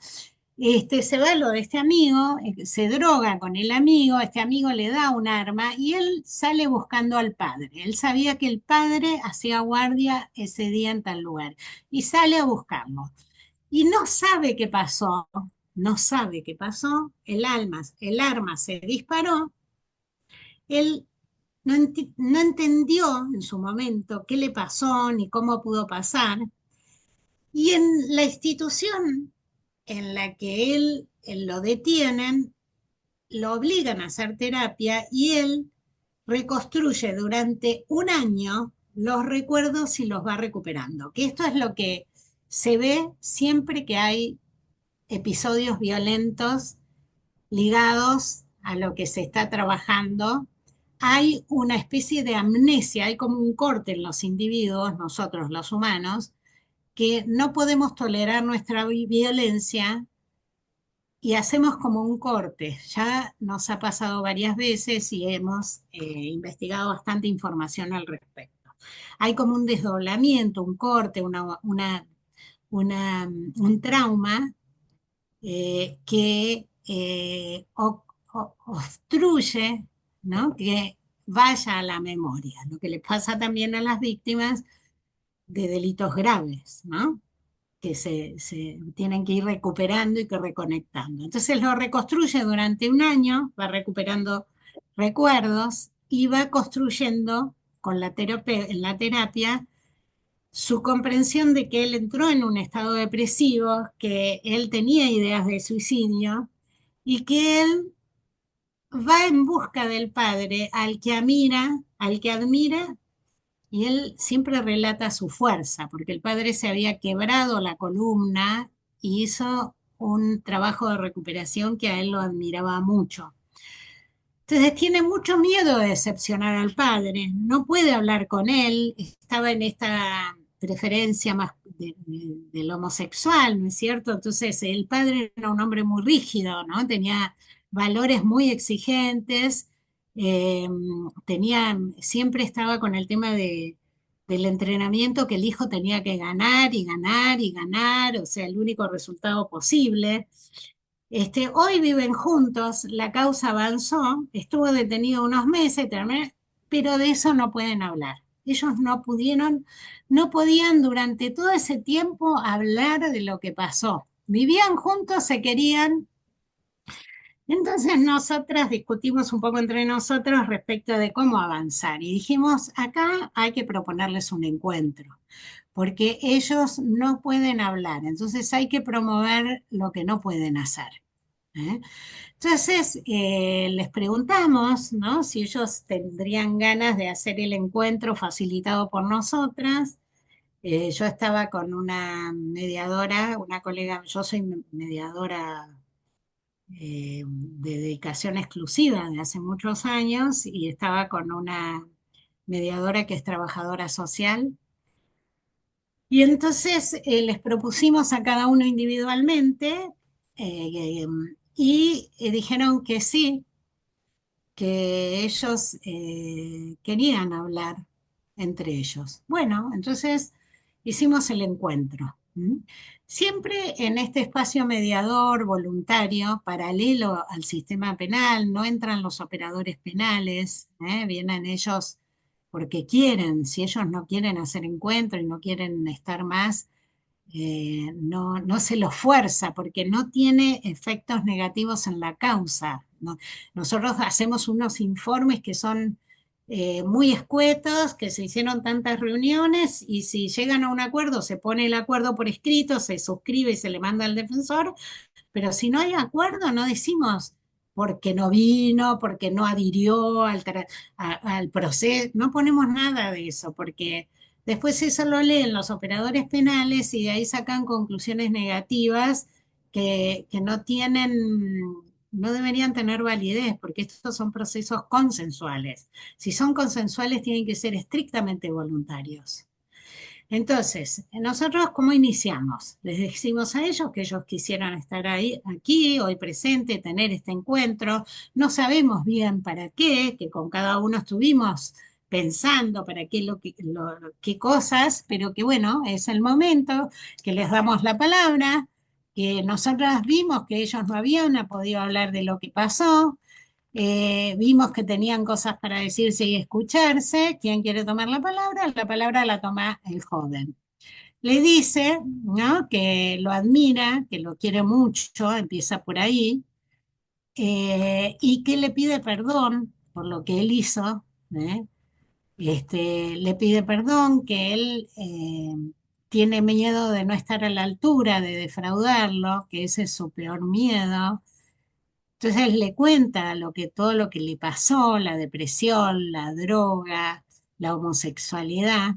se va lo de este amigo, se droga con el amigo, este amigo le da un arma y él sale buscando al padre. Él sabía que el padre hacía guardia ese día en tal lugar y sale a buscarlo. Y no sabe qué pasó, no sabe qué pasó, el arma se disparó, él no entendió en su momento qué le pasó ni cómo pudo pasar, y en la institución en la que él lo detienen, lo obligan a hacer terapia y él reconstruye durante un año los recuerdos y los va recuperando. Que esto es lo que se ve siempre que hay episodios violentos ligados a lo que se está trabajando. Hay una especie de amnesia, hay como un corte en los individuos, nosotros los humanos, que no podemos tolerar nuestra violencia y hacemos como un corte. Ya nos ha pasado varias veces y hemos investigado bastante información al respecto. Hay como un desdoblamiento, un corte, un trauma que obstruye, ¿no? Que vaya a la memoria, lo que le pasa también a las víctimas de delitos graves, ¿no? Que se tienen que ir recuperando y que reconectando. Entonces lo reconstruye durante un año, va recuperando recuerdos y va construyendo en la terapia su comprensión de que él entró en un estado depresivo, que él tenía ideas de suicidio y que él va en busca del padre al que admira, y él siempre relata su fuerza, porque el padre se había quebrado la columna y hizo un trabajo de recuperación que a él lo admiraba mucho. Entonces tiene mucho miedo de decepcionar al padre, no puede hablar con él, estaba en esta preferencia más del homosexual, ¿no es cierto? Entonces el padre era un hombre muy rígido, ¿no? Tenía valores muy exigentes, eh, siempre estaba con el tema del entrenamiento que el hijo tenía que ganar y ganar y ganar, o sea, el único resultado posible. Hoy viven juntos, la causa avanzó, estuvo detenido unos meses, pero de eso no pueden hablar. Ellos no podían durante todo ese tiempo hablar de lo que pasó. Vivían juntos, se querían. Entonces nosotras discutimos un poco entre nosotros respecto de cómo avanzar y dijimos, acá hay que proponerles un encuentro, porque ellos no pueden hablar, entonces hay que promover lo que no pueden hacer. ¿Eh? Entonces les preguntamos, ¿no? Si ellos tendrían ganas de hacer el encuentro facilitado por nosotras. Yo estaba con una mediadora, una colega, yo soy mediadora de dedicación exclusiva de hace muchos años y estaba con una mediadora que es trabajadora social. Y entonces les propusimos a cada uno individualmente eh, y dijeron que sí, que ellos querían hablar entre ellos. Bueno, entonces hicimos el encuentro. ¿M? Siempre en este espacio mediador voluntario, paralelo al sistema penal, no entran los operadores penales, vienen ellos porque quieren, si ellos no quieren hacer encuentro y no quieren estar más, no se lo fuerza porque no tiene efectos negativos en la causa, ¿no? Nosotros hacemos unos informes que son muy escuetos, que se hicieron tantas reuniones y si llegan a un acuerdo, se pone el acuerdo por escrito, se suscribe y se le manda al defensor, pero si no hay acuerdo, no decimos porque no vino, porque no adhirió al proceso, no ponemos nada de eso, porque después eso lo leen los operadores penales y de ahí sacan conclusiones negativas que no tienen, no deberían tener validez, porque estos son procesos consensuales. Si son consensuales, tienen que ser estrictamente voluntarios. Entonces, nosotros, ¿cómo iniciamos? Les decimos a ellos que ellos quisieran estar ahí, aquí, hoy presente, tener este encuentro. No sabemos bien para qué, que con cada uno estuvimos pensando para qué, qué cosas, pero que bueno, es el momento que les damos la palabra, que nosotras vimos que ellos no habían podido hablar de lo que pasó, vimos que tenían cosas para decirse y escucharse. ¿Quién quiere tomar la palabra? La palabra la toma el joven. Le dice, ¿no?, que lo admira, que lo quiere mucho, empieza por ahí, y que le pide perdón por lo que él hizo, ¿eh? Le pide perdón, que él tiene miedo de no estar a la altura, de defraudarlo, que ese es su peor miedo. Entonces le cuenta todo lo que le pasó, la depresión, la droga, la homosexualidad.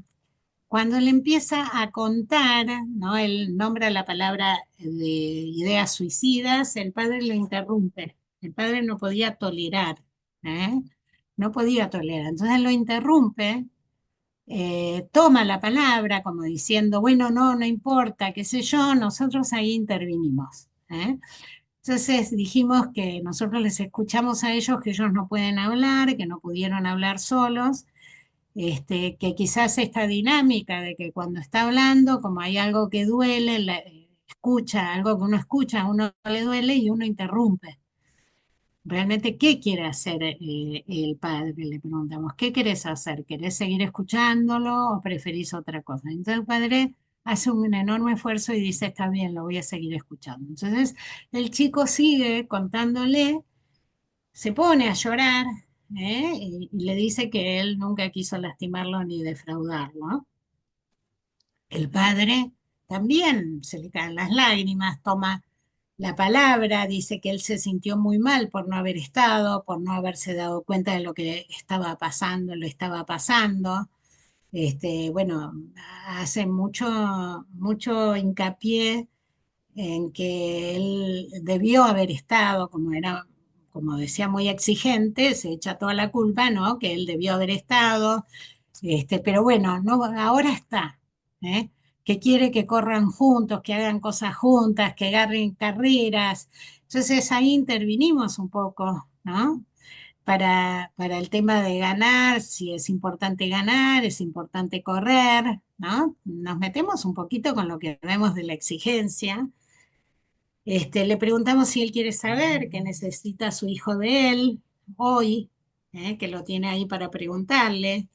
Cuando le empieza a contar, ¿no? Él nombra la palabra de ideas suicidas, el padre lo interrumpe. El padre no podía tolerar, ¿eh? No podía tolerar. Entonces lo interrumpe, toma la palabra como diciendo, bueno, no, no importa, qué sé yo, nosotros ahí intervinimos, ¿eh? Entonces dijimos que nosotros les escuchamos a ellos, que ellos no pueden hablar, que no pudieron hablar solos, que quizás esta dinámica de que cuando está hablando, como hay algo que duele, escucha, algo que uno escucha, a uno le duele y uno interrumpe. Realmente, ¿qué quiere hacer el padre? Le preguntamos, ¿qué querés hacer? ¿Querés seguir escuchándolo o preferís otra cosa? Entonces el padre hace un enorme esfuerzo y dice, está bien, lo voy a seguir escuchando. Entonces el chico sigue contándole, se pone a llorar, y le dice que él nunca quiso lastimarlo ni defraudarlo. El padre también se le caen las lágrimas, toma la palabra, dice que él se sintió muy mal por no haber estado, por no haberse dado cuenta de lo que estaba pasando, lo estaba pasando. Bueno, hace mucho hincapié en que él debió haber estado, como era, como decía, muy exigente, se echa toda la culpa, ¿no? Que él debió haber estado, pero bueno, no, ahora está, ¿eh? Que quiere que corran juntos, que hagan cosas juntas, que agarren carreras. Entonces ahí intervinimos un poco, ¿no? Para el tema de ganar, si es importante ganar, es importante correr, ¿no? Nos metemos un poquito con lo que vemos de la exigencia. Le preguntamos si él quiere saber, que necesita su hijo de él hoy, que lo tiene ahí para preguntarle.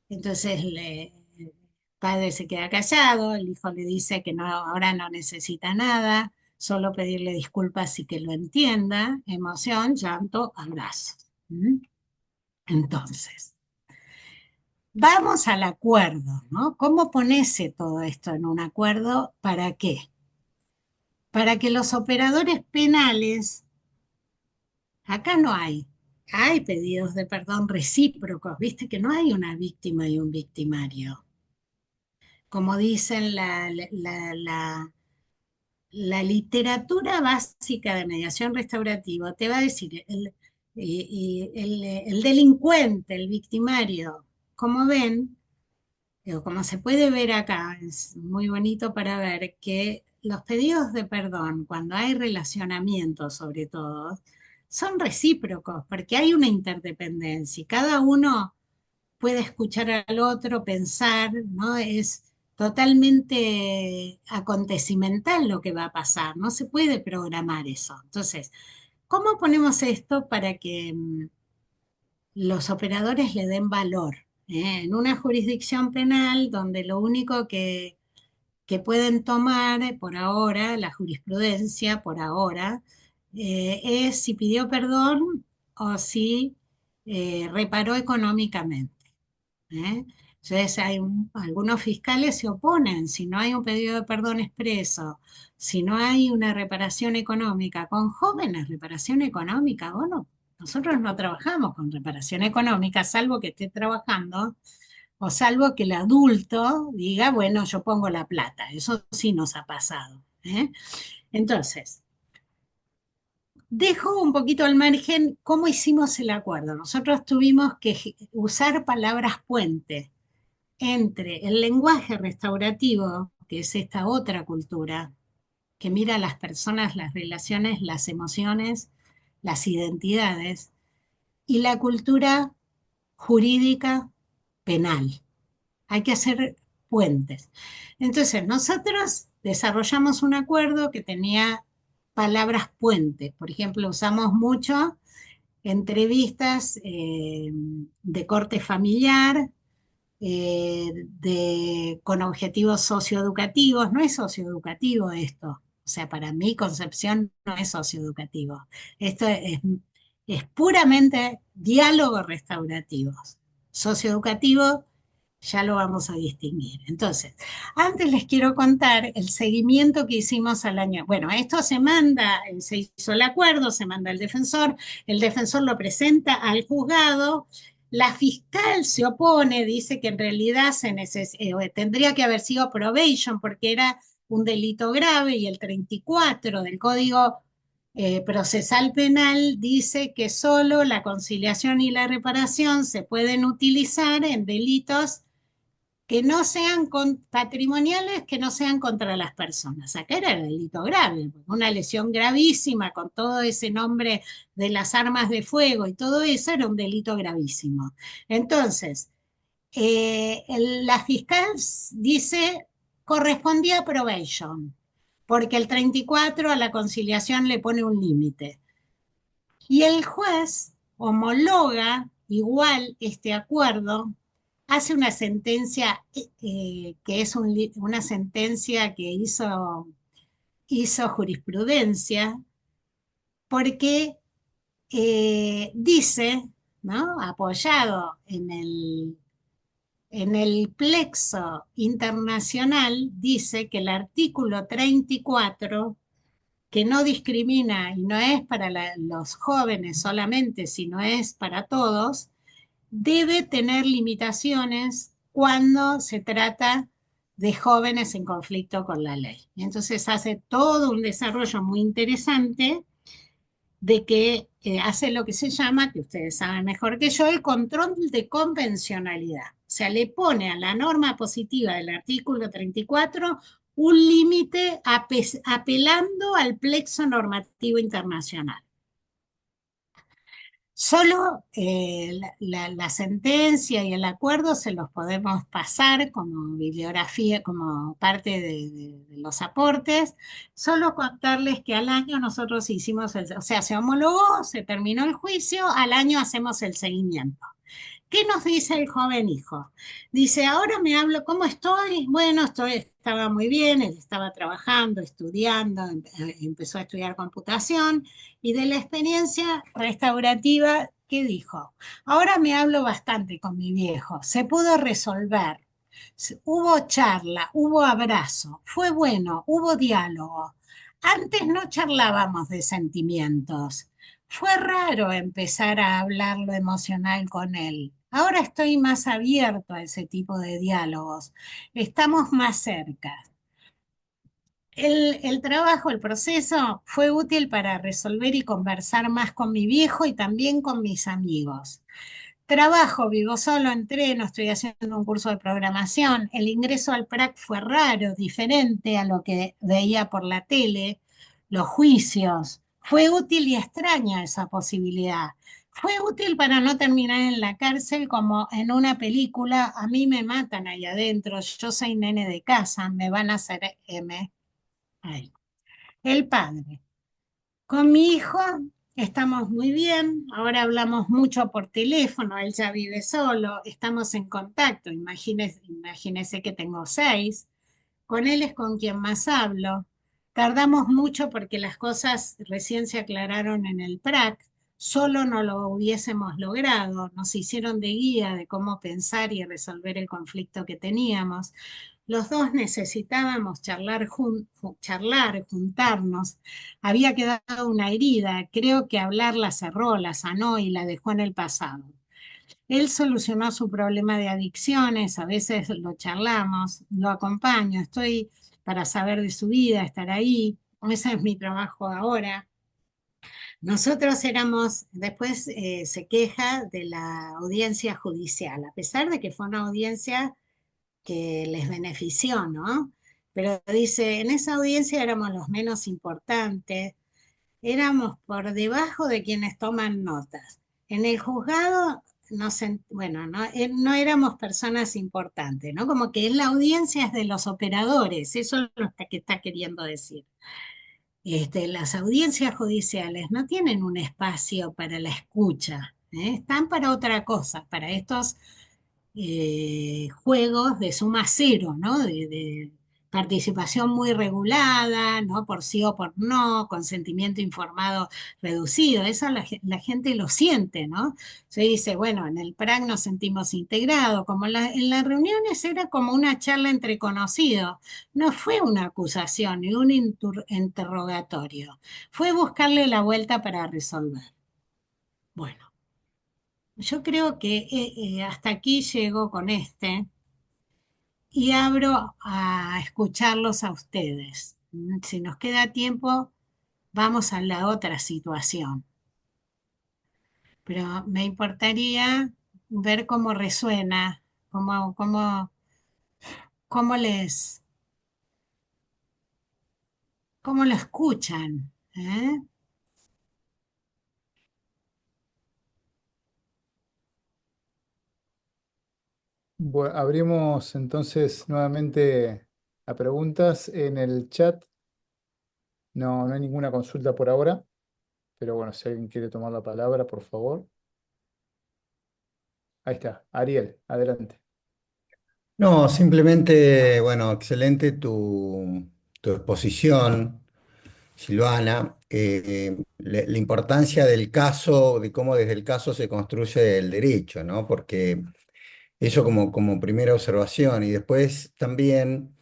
Entonces el padre se queda callado, el hijo le dice que no, ahora no necesita nada, solo pedirle disculpas y que lo entienda, emoción, llanto, abrazo. ¿Mm? Entonces, vamos al acuerdo, ¿no? ¿Cómo ponerse todo esto en un acuerdo? ¿Para qué? Para que los operadores penales, acá no hay pedidos de perdón recíprocos, viste que no hay una víctima y un victimario. como dicen la literatura básica de mediación restaurativa, te va a decir el delincuente, el victimario, como ven, o como se puede ver acá, es muy bonito para ver que los pedidos de perdón, cuando hay relacionamiento sobre todo, son recíprocos, porque hay una interdependencia y cada uno puede escuchar al otro, pensar, ¿no? Es totalmente acontecimental lo que va a pasar, no se puede programar eso. Entonces, ¿cómo ponemos esto para que los operadores le den valor? En una jurisdicción penal donde lo único que pueden tomar por ahora, la jurisprudencia por ahora, es si pidió perdón o si reparó económicamente. ¿Eh? Entonces algunos fiscales se oponen, si no hay un pedido de perdón expreso, si no hay una reparación económica, con jóvenes reparación económica, bueno, nosotros no trabajamos con reparación económica, salvo que esté trabajando o salvo que el adulto diga, bueno, yo pongo la plata, eso sí nos ha pasado. ¿Eh? Entonces, dejo un poquito al margen cómo hicimos el acuerdo. Nosotros tuvimos que usar palabras puente entre el lenguaje restaurativo, que es esta otra cultura, que mira a las personas, las relaciones, las emociones, las identidades, y la cultura jurídica penal. Hay que hacer puentes. Entonces, nosotros desarrollamos un acuerdo que tenía palabras puentes. Por ejemplo, usamos mucho entrevistas de corte familiar, con objetivos socioeducativos. No es socioeducativo esto. O sea, para mi concepción no es socioeducativo. Esto es puramente diálogo restaurativo. Socioeducativo ya lo vamos a distinguir. Entonces, antes les quiero contar el seguimiento que hicimos al año. Bueno, esto se manda, se hizo el acuerdo, se manda al defensor, el defensor lo presenta al juzgado, la fiscal se opone, dice que en realidad tendría que haber sido probation porque era un delito grave y el 34 del Código Procesal Penal dice que solo la conciliación y la reparación se pueden utilizar en delitos que no sean patrimoniales, que no sean contra las personas. Acá era el delito grave, una lesión gravísima con todo ese nombre de las armas de fuego y todo eso era un delito gravísimo. Entonces, la fiscal dice correspondía a probation, porque el 34 a la conciliación le pone un límite. Y el juez homologa igual este acuerdo, hace una sentencia que es una sentencia que hizo jurisprudencia, porque dice, ¿no? Apoyado en el plexo internacional, dice que el artículo 34, que no discrimina y no es para los jóvenes solamente, sino es para todos, debe tener limitaciones cuando se trata de jóvenes en conflicto con la ley. Entonces hace todo un desarrollo muy interesante de que hace lo que se llama, que ustedes saben mejor que yo, el control de convencionalidad. O sea, le pone a la norma positiva del artículo 34 un límite apelando al plexo normativo internacional. Solo la sentencia y el acuerdo se los podemos pasar como bibliografía, como parte de los aportes. Solo contarles que al año nosotros hicimos, o sea, se homologó, se terminó el juicio, al año hacemos el seguimiento. ¿Qué nos dice el joven hijo? Dice, ahora me hablo, ¿cómo estoy? Bueno, estaba muy bien, él estaba trabajando, estudiando, empezó a estudiar computación y de la experiencia restaurativa, ¿qué dijo? Ahora me hablo bastante con mi viejo, se pudo resolver, hubo charla, hubo abrazo, fue bueno, hubo diálogo. Antes no charlábamos de sentimientos. Fue raro empezar a hablar lo emocional con él. Ahora estoy más abierto a ese tipo de diálogos. Estamos más cerca. El trabajo, el proceso fue útil para resolver y conversar más con mi viejo y también con mis amigos. Trabajo, vivo solo, entreno, estoy haciendo un curso de programación. El ingreso al PRAC fue raro, diferente a lo que veía por la tele, los juicios. Fue útil y extraña esa posibilidad. Fue útil para no terminar en la cárcel como en una película, a mí me matan ahí adentro, yo soy nene de casa, me van a hacer M. Ay. El padre. Con mi hijo estamos muy bien, ahora hablamos mucho por teléfono, él ya vive solo, estamos en contacto, imagínese que tengo 6, con él es con quien más hablo. Tardamos mucho porque las cosas recién se aclararon en el PRAC, solo no lo hubiésemos logrado, nos hicieron de guía de cómo pensar y resolver el conflicto que teníamos. Los dos necesitábamos charlar, juntarnos. Había quedado una herida, creo que hablar la cerró, la sanó y la dejó en el pasado. Él solucionó su problema de adicciones, a veces lo charlamos, lo acompaño, estoy para saber de su vida, estar ahí. Ese es mi trabajo ahora. Nosotros éramos, después se queja de la audiencia judicial, a pesar de que fue una audiencia que les benefició, ¿no? Pero dice, en esa audiencia éramos los menos importantes, éramos por debajo de quienes toman notas. En el juzgado, bueno, no éramos personas importantes, ¿no? Como que en la audiencia es de los operadores, eso es lo que está queriendo decir. Las audiencias judiciales no tienen un espacio para la escucha, ¿eh? Están para otra cosa, para estos juegos de suma cero, ¿no? De participación muy regulada, ¿no? Por sí o por no, consentimiento informado reducido. Eso la gente lo siente, ¿no? Se dice, bueno, en el PRAC nos sentimos integrados, como en las reuniones era como una charla entre conocidos. No fue una acusación ni un interrogatorio. Fue buscarle la vuelta para resolver. Bueno, yo creo que hasta aquí llego con y abro a escucharlos a ustedes. Si nos queda tiempo, vamos a la otra situación. Pero me importaría ver cómo resuena, cómo cómo lo escuchan, ¿eh? Abrimos entonces nuevamente a preguntas en el chat. No, no hay ninguna consulta por ahora, pero bueno, si alguien quiere tomar la palabra, por favor. Ahí está, Ariel, adelante. No, simplemente, bueno, excelente tu exposición, Silvana. La importancia del caso, de cómo desde el caso se construye el derecho, ¿no? Porque eso como primera observación. Y después también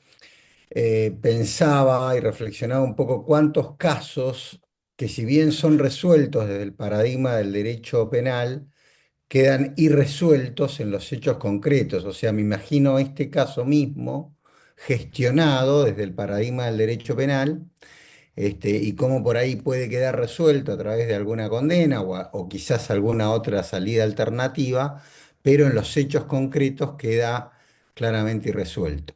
pensaba y reflexionaba un poco cuántos casos que si bien son resueltos desde el paradigma del derecho penal, quedan irresueltos en los hechos concretos. O sea, me imagino este caso mismo gestionado desde el paradigma del derecho penal, y cómo por ahí puede quedar resuelto a través de alguna condena o quizás alguna otra salida alternativa, pero en los hechos concretos queda claramente irresuelto.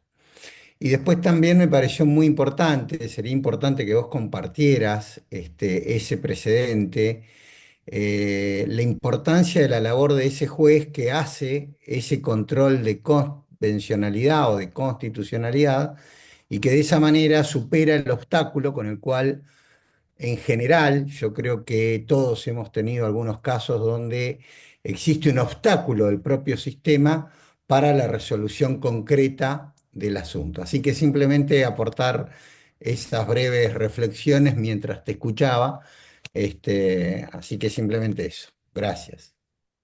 Y después también me pareció muy importante, sería importante que vos compartieras ese precedente, la importancia de la labor de ese juez que hace ese control de convencionalidad o de constitucionalidad y que de esa manera supera el obstáculo con el cual en general, yo creo que todos hemos tenido algunos casos donde existe un obstáculo del propio sistema para la resolución concreta del asunto. Así que simplemente aportar esas breves reflexiones mientras te escuchaba. Así que simplemente eso. Gracias.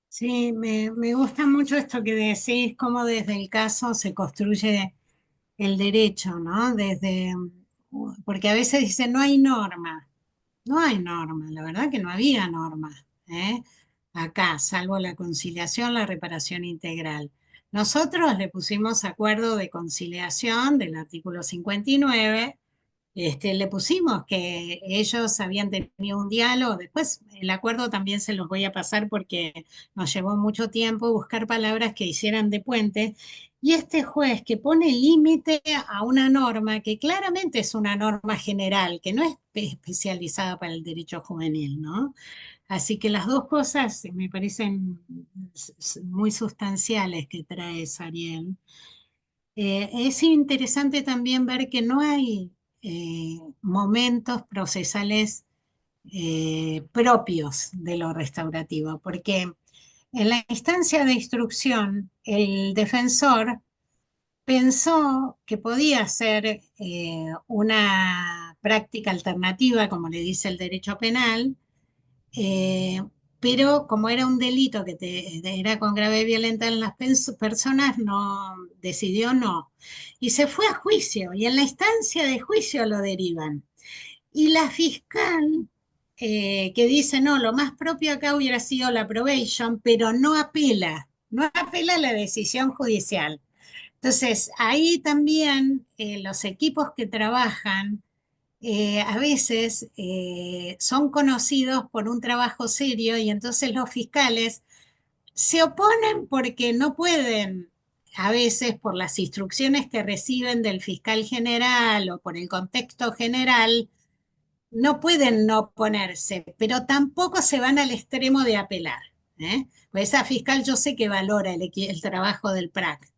Sí, me gusta mucho esto que decís, cómo desde el caso se construye el derecho, ¿no? Porque a veces dicen, no hay norma. No hay norma, la verdad que no había norma, ¿eh? Acá, salvo la conciliación, la reparación integral. Nosotros le pusimos acuerdo de conciliación del artículo 59. Le pusimos que ellos habían tenido un diálogo. Después el acuerdo también se los voy a pasar porque nos llevó mucho tiempo buscar palabras que hicieran de puente. Y este juez que pone límite a una norma que claramente es una norma general, que no es especializada para el derecho juvenil, ¿no? Así que las dos cosas me parecen muy sustanciales que trae Sariel. Es interesante también ver que no hay momentos procesales propios de lo restaurativo, porque en la instancia de instrucción el defensor pensó que podía ser una práctica alternativa, como le dice el derecho penal, eh, pero como era un delito que era con grave violenta en las personas, no decidió no. Y se fue a juicio, y en la instancia de juicio lo derivan. Y la fiscal, que dice, no, lo más propio acá hubiera sido la probation, pero no apela a la decisión judicial. Entonces, ahí también los equipos que trabajan a veces son conocidos por un trabajo serio y entonces los fiscales se oponen porque no pueden, a veces por las instrucciones que reciben del fiscal general o por el contexto general, no pueden no oponerse, pero tampoco se van al extremo de apelar. Pues esa fiscal yo sé que valora el trabajo del PRAC,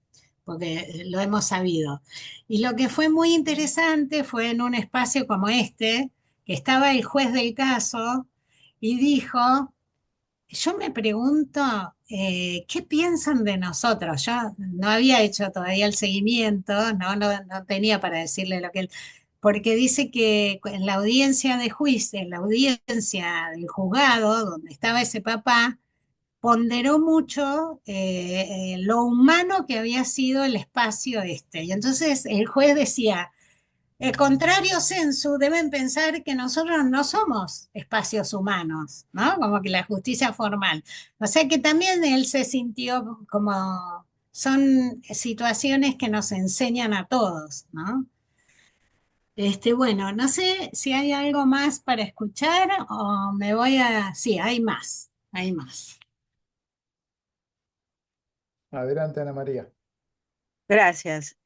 porque lo hemos sabido. Y lo que fue muy interesante fue en un espacio como este, que estaba el juez del caso y dijo, yo me pregunto, ¿qué piensan de nosotros? Yo no había hecho todavía el seguimiento, no tenía para decirle lo que él, porque dice que en la audiencia de juicio, en la audiencia del juzgado, donde estaba ese papá, ponderó mucho lo humano que había sido el espacio este. Y entonces el juez decía, contrario sensu, deben pensar que nosotros no somos espacios humanos, ¿no? Como que la justicia formal. O sea que también él se sintió como son situaciones que nos enseñan a todos, ¿no? Bueno, no sé si hay algo más para escuchar o me voy a... Sí, hay más, hay más. Adelante, Ana María. Gracias.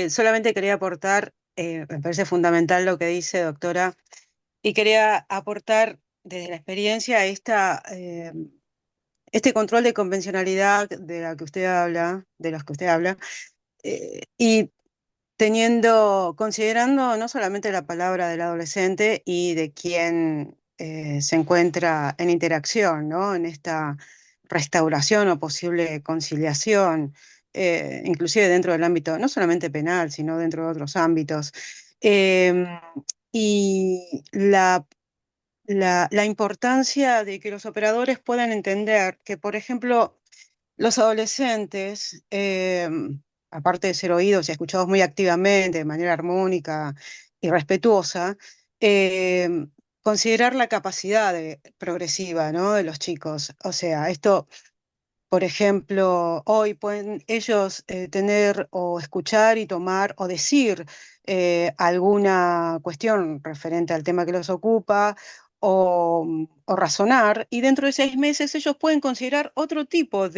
Solamente quería aportar, me parece fundamental lo que dice, doctora, y quería aportar desde la experiencia este control de convencionalidad de la que usted habla, de los que usted habla, y considerando no solamente la palabra del adolescente y de quien se encuentra en interacción, ¿no? En esta restauración o posible conciliación, inclusive dentro del ámbito no solamente penal, sino dentro de otros ámbitos. Eh, y la importancia de que los operadores puedan entender que, por ejemplo, los adolescentes, aparte de ser oídos y escuchados muy activamente, de manera armónica y respetuosa, eh, considerar la capacidad progresiva, ¿no? De los chicos. O sea, esto, por ejemplo, hoy pueden ellos tener o escuchar y tomar o decir alguna cuestión referente al tema que los ocupa o razonar, y dentro de 6 meses ellos pueden considerar otro tipo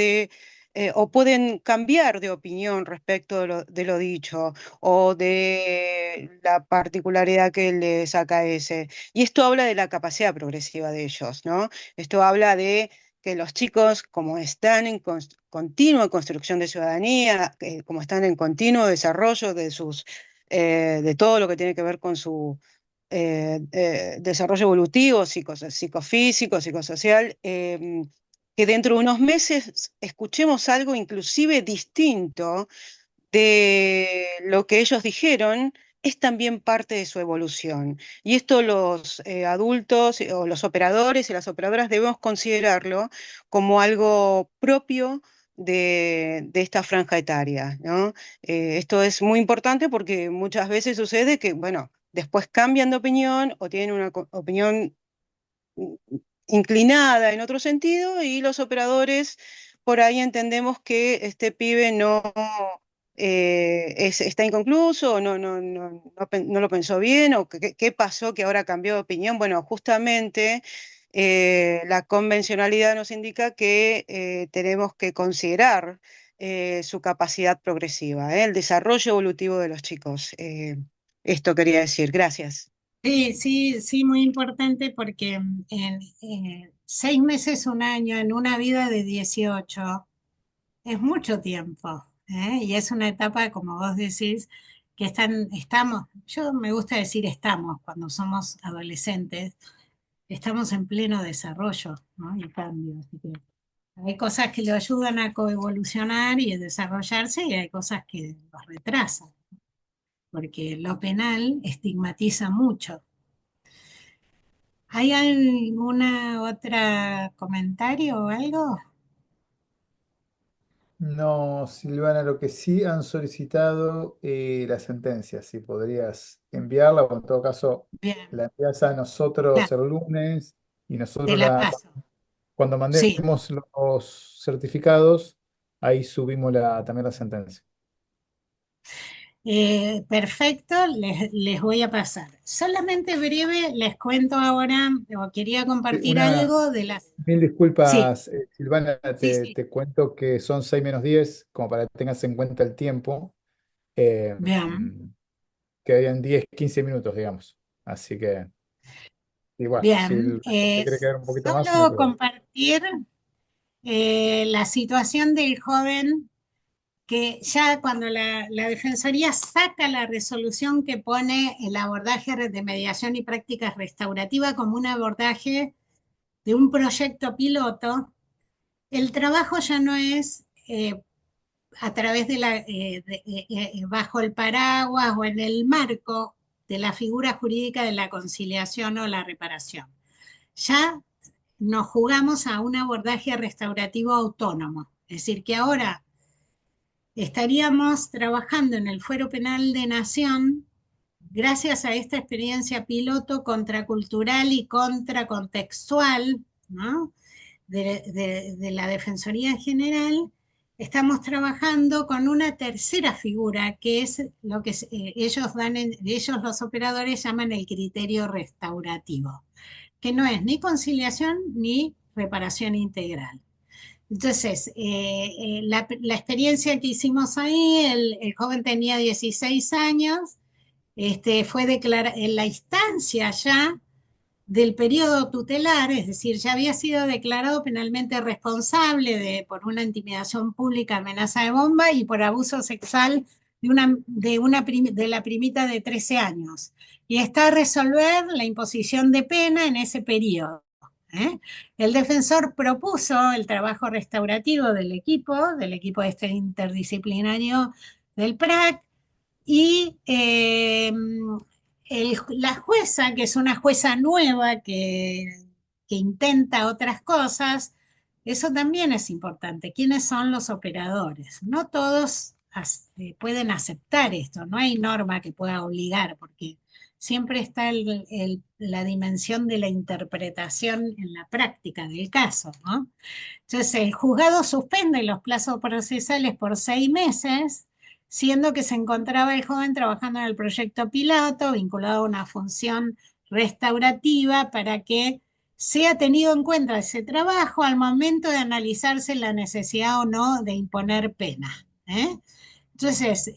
o pueden cambiar de opinión respecto de lo dicho o de la particularidad que les acaece. Y esto habla de la capacidad progresiva de ellos, ¿no? Esto habla de que los chicos, como están en continua construcción de ciudadanía, como están en continuo desarrollo de todo lo que tiene que ver con su desarrollo evolutivo, psicofísico, psicosocial, que dentro de unos meses escuchemos algo inclusive distinto de lo que ellos dijeron, es también parte de su evolución. Y esto los adultos o los operadores y las operadoras debemos considerarlo como algo propio de esta franja etaria, ¿no? Esto es muy importante porque muchas veces sucede que, bueno, después cambian de opinión o tienen una opinión inclinada en otro sentido, y los operadores por ahí entendemos que este pibe no está inconcluso, o no lo pensó bien, o qué pasó que ahora cambió de opinión. Bueno, justamente la convencionalidad nos indica que tenemos que considerar su capacidad progresiva, el desarrollo evolutivo de los chicos. Esto quería decir. Gracias. Sí, sí, sí, muy importante porque en 6 meses, un año, en una vida de 18 es mucho tiempo, ¿eh? Y es una etapa, como vos decís, que estamos, yo me gusta decir estamos cuando somos adolescentes, estamos en pleno desarrollo, ¿no? Y cambio. Así que hay cosas que lo ayudan a coevolucionar y a desarrollarse y hay cosas que los retrasan, porque lo penal estigmatiza mucho. ¿Hay alguna otra comentario o algo? No, Silvana, lo que sí han solicitado la sentencia, si podrías enviarla, o en todo caso Bien, la envías a nosotros claro, el lunes y te nosotros la paso. cuando Sí. mandemos los certificados, ahí subimos también la sentencia. Perfecto, les voy a pasar. Solamente breve, les cuento ahora, o quería compartir Una, algo de las... Mil Sí, disculpas, Silvana, sí, sí, te cuento que son 6 menos 10 como para que tengas en cuenta el tiempo, eh, bien, mm, quedarían 10 15 minutos, digamos. Así que, igual, si bien. te quiere quedar un poquito más, no hay Solo problema. compartir la situación del joven que ya cuando la Defensoría saca la resolución que pone el abordaje de mediación y prácticas restaurativas como un abordaje de un proyecto piloto, el trabajo ya no es a través bajo el paraguas o en el marco de la figura jurídica de la conciliación o la reparación. Ya nos jugamos a un abordaje restaurativo autónomo, es decir, que ahora estaríamos trabajando en el Fuero Penal de Nación gracias a esta experiencia piloto contracultural y contracontextual, ¿no? de la Defensoría en General, estamos trabajando con una tercera figura, que es lo que ellos los operadores llaman el criterio restaurativo, que no es ni conciliación ni reparación integral. Entonces, la experiencia que hicimos ahí, el joven tenía 16 años, fue declarada en la instancia ya del periodo tutelar, es decir, ya había sido declarado penalmente responsable por una intimidación pública, amenaza de bomba y por abuso sexual de la primita de 13 años. Y está a resolver la imposición de pena en ese periodo. ¿Eh? El defensor propuso el trabajo restaurativo del equipo interdisciplinario del PRAC, y la jueza, que es una jueza nueva que intenta otras cosas, eso también es importante. ¿Quiénes son los operadores? No todos pueden aceptar esto, no hay norma que pueda obligar, porque siempre está la dimensión de la interpretación en la práctica del caso, ¿no? Entonces, el juzgado suspende los plazos procesales por 6 meses, siendo que se encontraba el joven trabajando en el proyecto piloto, vinculado a una función restaurativa, para que sea tenido en cuenta ese trabajo al momento de analizarse la necesidad o no de imponer pena. ¿Eh? Entonces,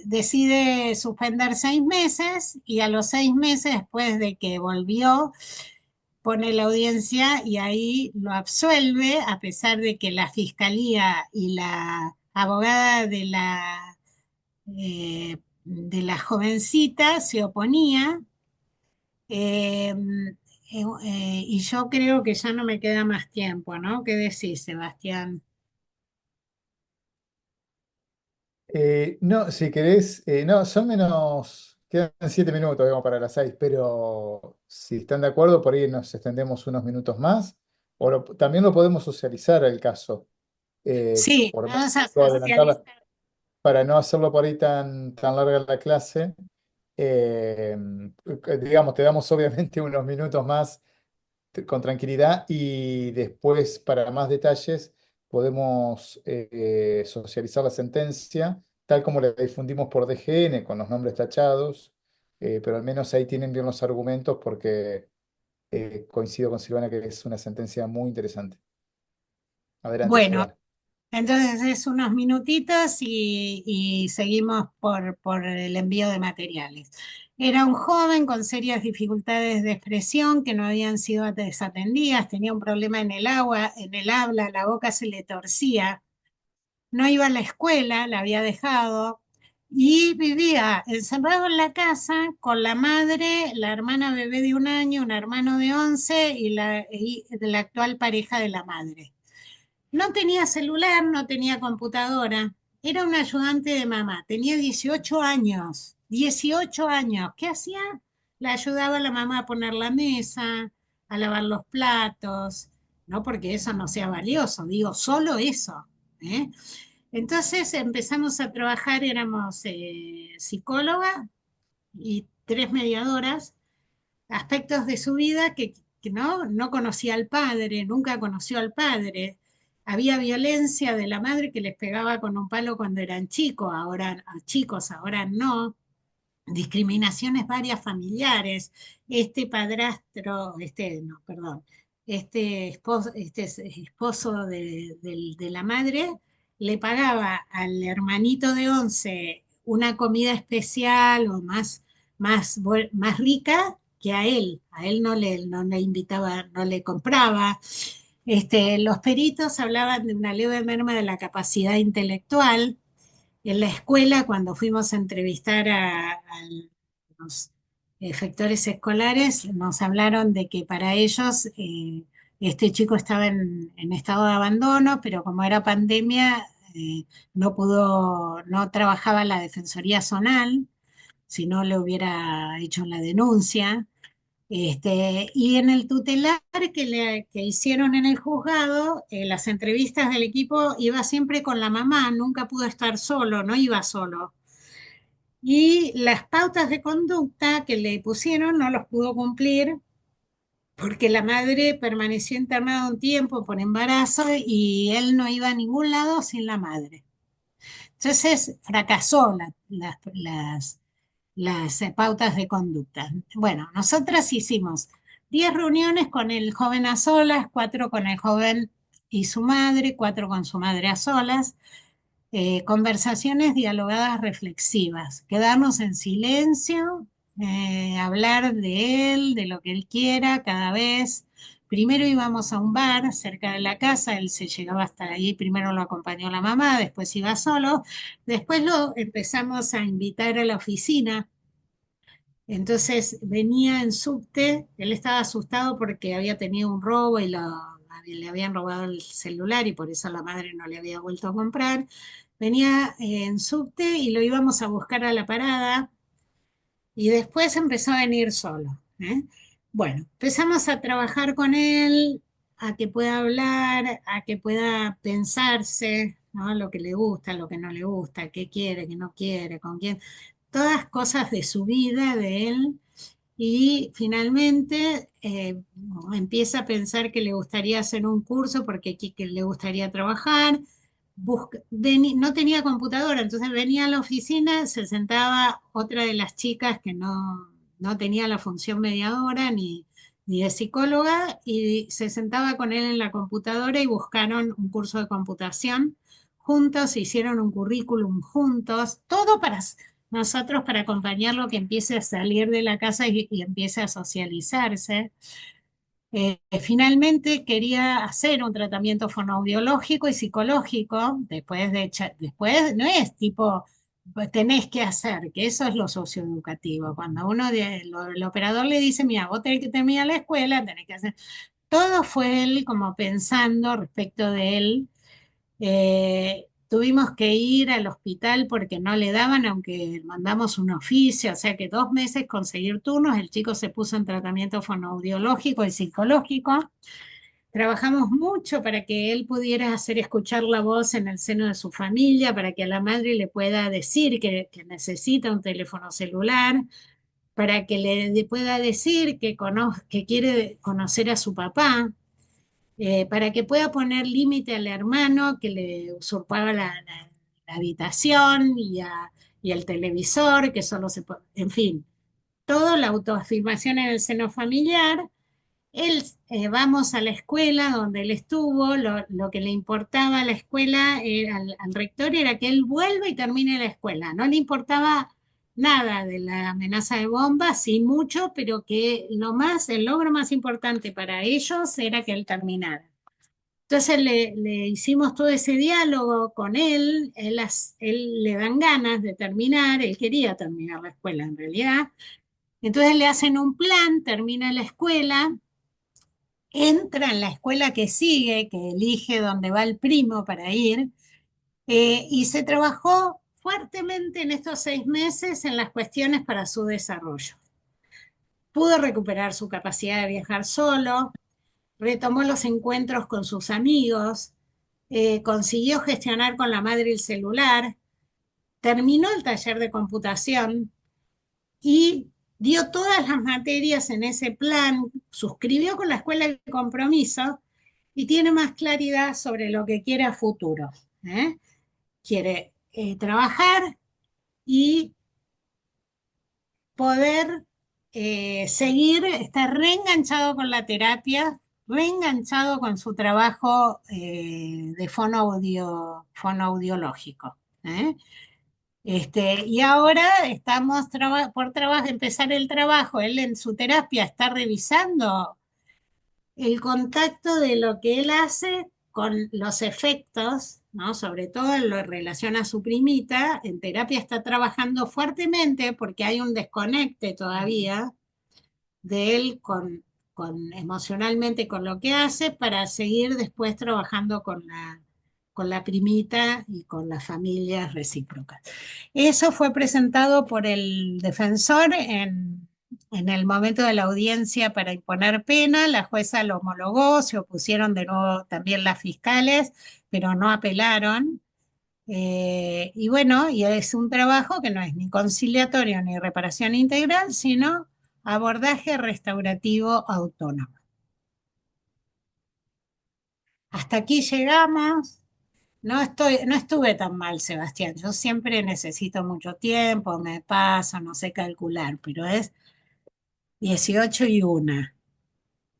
decide suspender 6 meses y a los 6 meses, después de que volvió, pone la audiencia y ahí lo absuelve, a pesar de que la fiscalía y la abogada de la jovencita se oponía. eh, y yo creo que ya no me queda más tiempo, ¿no? ¿Qué decís, Sebastián? No, si querés, no, son menos, quedan 7 minutos, digamos, para las 6, pero si están de acuerdo, por ahí nos extendemos unos minutos más, o también lo podemos socializar el caso, Sí, por vamos a adelantarla, socializar. para no hacerlo por ahí tan larga la clase. Eh, digamos, te damos obviamente unos minutos más con tranquilidad y después, para más detalles, podemos socializar la sentencia, tal como la difundimos por DGN, con los nombres tachados, pero al menos ahí tienen bien los argumentos porque coincido con Silvana que es una sentencia muy interesante. Adelante, Bueno, Silvana. entonces es unos minutitos y seguimos por el envío de materiales. Era un joven con serias dificultades de expresión que no habían sido desatendidas, tenía un problema en el agua, en el habla, la boca se le torcía, no iba a la escuela, la había dejado y vivía encerrado en la casa con la madre, la hermana bebé de 1 año, un hermano de 11 y de la actual pareja de la madre. No tenía celular, no tenía computadora. Era un ayudante de mamá. Tenía 18 años. 18 años. ¿Qué hacía? Le ayudaba a la mamá a poner la mesa, a lavar los platos. No porque eso no sea valioso, digo, solo eso. ¿Eh? Entonces empezamos a trabajar, éramos psicóloga y 3 mediadoras, aspectos de su vida que no conocía al padre, nunca conoció al padre. Había violencia de la madre que les pegaba con un palo cuando eran chicos, ahora no. Discriminaciones varias familiares. Este padrastro, no, perdón, este esposo de la madre le pagaba al hermanito de 11 una comida especial o más rica que a él. A él no le invitaba, no le compraba. Los peritos hablaban de una leve merma de la capacidad intelectual. En la escuela, cuando fuimos a entrevistar a los efectores escolares, nos hablaron de que para ellos este chico estaba en estado de abandono, pero como era pandemia, no trabajaba la defensoría zonal, si no le hubiera hecho la denuncia. Y en el tutelar que hicieron en el juzgado, las entrevistas del equipo iba siempre con la mamá, nunca pudo estar solo, no iba solo. Y las pautas de conducta que le pusieron no los pudo cumplir porque la madre permaneció internada un tiempo por embarazo y él no iba a ningún lado sin la madre. Entonces fracasó las pautas de conducta. Bueno, nosotras hicimos 10 reuniones con el joven a solas, 4 con el joven y su madre, 4 con su madre a solas, conversaciones dialogadas reflexivas, quedarnos en silencio, hablar de él, de lo que él quiera cada vez. Primero íbamos a un bar cerca de la casa, él se llegaba hasta ahí, primero lo acompañó la mamá, después iba solo, después lo empezamos a invitar a la oficina. Entonces venía en subte, él estaba asustado porque había tenido un robo y le habían robado el celular y por eso la madre no le había vuelto a comprar. Venía en subte y lo íbamos a buscar a la parada y después empezó a venir solo. ¿Eh? Bueno, empezamos a trabajar con él, a que pueda hablar, a que pueda pensarse, ¿no? Lo que le gusta, lo que no le gusta, qué quiere, qué no quiere, con quién, todas cosas de su vida, de él, y finalmente empieza a pensar que le gustaría hacer un curso porque que le gustaría trabajar. No tenía computadora, entonces venía a la oficina, se sentaba otra de las chicas que no tenía la función mediadora ni de psicóloga y se sentaba con él en la computadora y buscaron un curso de computación juntos, hicieron un currículum juntos, todo para nosotros para acompañarlo que empiece a salir de la casa y empiece a socializarse. Finalmente quería hacer un tratamiento fonoaudiológico y psicológico, después no es tipo, pues, tenés que hacer, que eso es lo socioeducativo. Cuando el operador le dice, mira, vos tenés que terminar la escuela, tenés que hacer. Todo fue él como pensando respecto de él. Tuvimos que ir al hospital porque no le daban, aunque mandamos un oficio, o sea que 2 meses conseguir turnos, el chico se puso en tratamiento fonoaudiológico y psicológico. Trabajamos mucho para que él pudiera hacer escuchar la voz en el seno de su familia, para que a la madre le pueda decir que necesita un teléfono celular. para que pueda decir que quiere conocer a su papá, para que pueda poner límite al hermano que le usurpaba la habitación y el televisor, que solo en fin, todo la autoafirmación en el seno familiar. Él, vamos a la escuela donde él estuvo, lo que le importaba a la escuela, al rector, era que él vuelva y termine la escuela. No le importaba nada de la amenaza de bomba, sí mucho, pero que el logro más importante para ellos era que él terminara. Entonces le hicimos todo ese diálogo con él le dan ganas de terminar, él quería terminar la escuela en realidad. Entonces le hacen un plan, termina la escuela, entra en la escuela que sigue, que elige dónde va el primo para ir, y se trabajó fuertemente en estos 6 meses en las cuestiones para su desarrollo. Pudo recuperar su capacidad de viajar solo, retomó los encuentros con sus amigos, consiguió gestionar con la madre el celular, terminó el taller de computación y dio todas las materias en ese plan, suscribió con la escuela el compromiso y tiene más claridad sobre lo que quiere a futuro. ¿Eh? Quiere trabajar y poder seguir, estar reenganchado con la terapia, reenganchado con su trabajo de fonoaudiológico. ¿Eh? Y ahora estamos empezar el trabajo. Él en su terapia está revisando el contacto de lo que él hace con los efectos, ¿no? Sobre todo en lo en relación a su primita. En terapia está trabajando fuertemente porque hay un desconecte todavía de él emocionalmente con lo que hace para seguir después trabajando con la primita y con las familias recíprocas. Eso fue presentado por el defensor en el momento de la audiencia para imponer pena. La jueza lo homologó, se opusieron de nuevo también las fiscales, pero no apelaron. Y bueno, y es un trabajo que no es ni conciliatorio ni reparación integral, sino abordaje restaurativo autónomo. Hasta aquí llegamos. No estuve tan mal, Sebastián. Yo siempre necesito mucho tiempo, me paso, no sé calcular, pero es 18:01.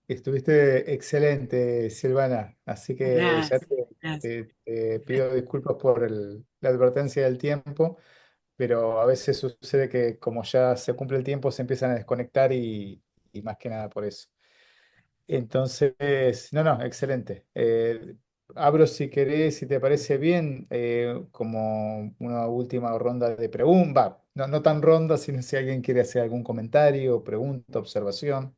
Estuviste excelente, Silvana, así que ya Gracias, gracias. te pido disculpas por la advertencia del tiempo, pero a veces sucede que como ya se cumple el tiempo se empiezan a desconectar y más que nada por eso. Entonces, no, no, excelente. Abro si querés, si te parece bien, como una última ronda de preguntas. No, no tan ronda, sino si alguien quiere hacer algún comentario, pregunta, observación.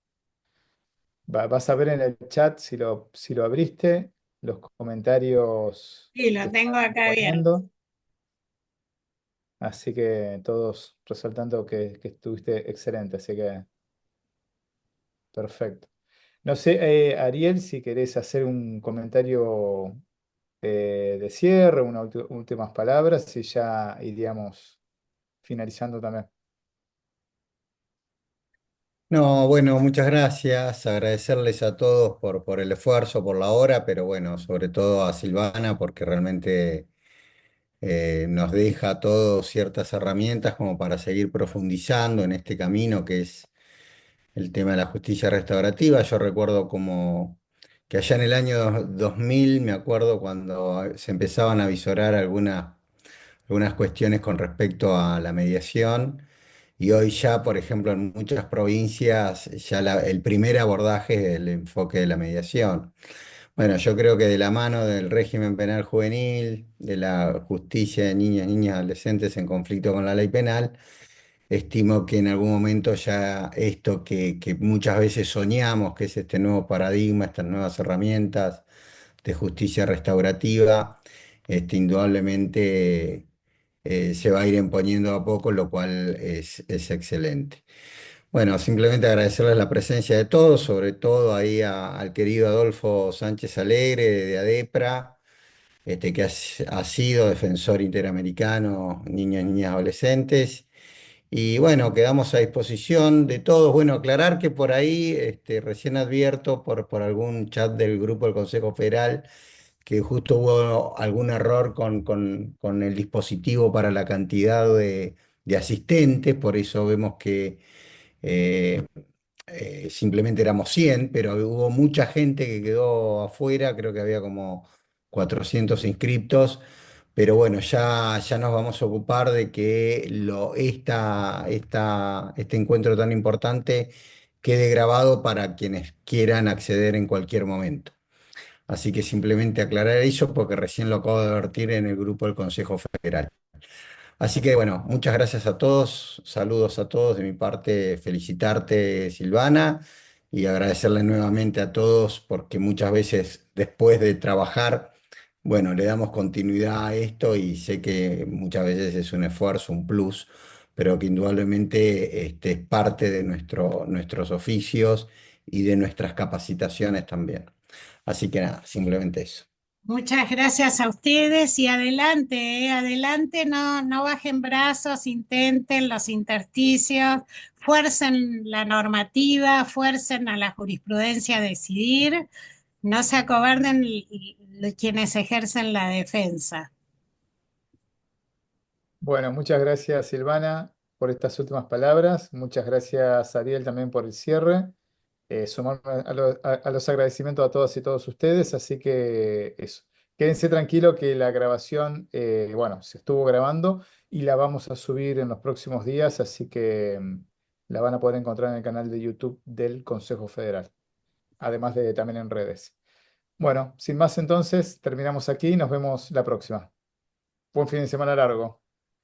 Vas a ver en el chat si lo abriste, los comentarios Sí, que lo tengo están acá abierto. poniendo. Así que todos resaltando que estuviste excelente, así que perfecto. No sé, Ariel, si querés hacer un comentario de cierre, unas últimas palabras y ya iríamos finalizando también. No, bueno, muchas gracias. Agradecerles a todos por el esfuerzo, por la hora, pero bueno, sobre todo a Silvana porque realmente nos deja a todos ciertas herramientas como para seguir profundizando en este camino que es el tema de la justicia restaurativa. Yo recuerdo como que allá en el año 2000, me acuerdo cuando se empezaban a visorar algunas cuestiones con respecto a la mediación. Y hoy ya, por ejemplo, en muchas provincias, ya el primer abordaje es el enfoque de la mediación. Bueno, yo creo que de la mano del régimen penal juvenil, de la justicia de niñas, niñas, adolescentes en conflicto con la ley penal, estimo que en algún momento ya esto que muchas veces soñamos, que es este nuevo paradigma, estas nuevas herramientas de justicia restaurativa, indudablemente se va a ir imponiendo a poco, lo cual es excelente. Bueno, simplemente agradecerles la presencia de todos, sobre todo ahí al querido Adolfo Sánchez Alegre de ADEPRA, que ha sido defensor interamericano, niños, niñas, adolescentes, Y bueno, quedamos a disposición de todos. Bueno, aclarar que por ahí recién advierto por algún chat del grupo del Consejo Federal que justo hubo algún error con el dispositivo para la cantidad de asistentes, por eso vemos que eh, simplemente éramos 100, pero hubo mucha gente que quedó afuera, creo que había como 400 inscriptos, pero bueno, ya nos vamos a ocupar de que este encuentro tan importante quede grabado para quienes quieran acceder en cualquier momento. Así que simplemente aclarar eso porque recién lo acabo de advertir en el grupo del Consejo Federal. Así que bueno, muchas gracias a todos, saludos a todos de mi parte, felicitarte Silvana y agradecerle nuevamente a todos porque muchas veces después de trabajar, bueno, le damos continuidad a esto y sé que muchas veces es un esfuerzo, un plus, pero que indudablemente es parte de nuestros oficios y de nuestras capacitaciones también. Así que nada, simplemente eso. Muchas gracias a ustedes y adelante, adelante, no, no bajen brazos, intenten los intersticios, fuercen la normativa, fuercen a la jurisprudencia a decidir, no se acobarden quienes ejercen la defensa. Bueno, muchas gracias Silvana por estas últimas palabras. Muchas gracias Ariel también por el cierre. Sumarme a los agradecimientos a todas y todos ustedes. Así que eso. Quédense tranquilo que la grabación, bueno, se estuvo grabando y la vamos a subir en los próximos días. Así que la van a poder encontrar en el canal de YouTube del Consejo Federal, además de también en redes. Bueno, sin más entonces, terminamos aquí y nos vemos la próxima. Buen fin de semana largo.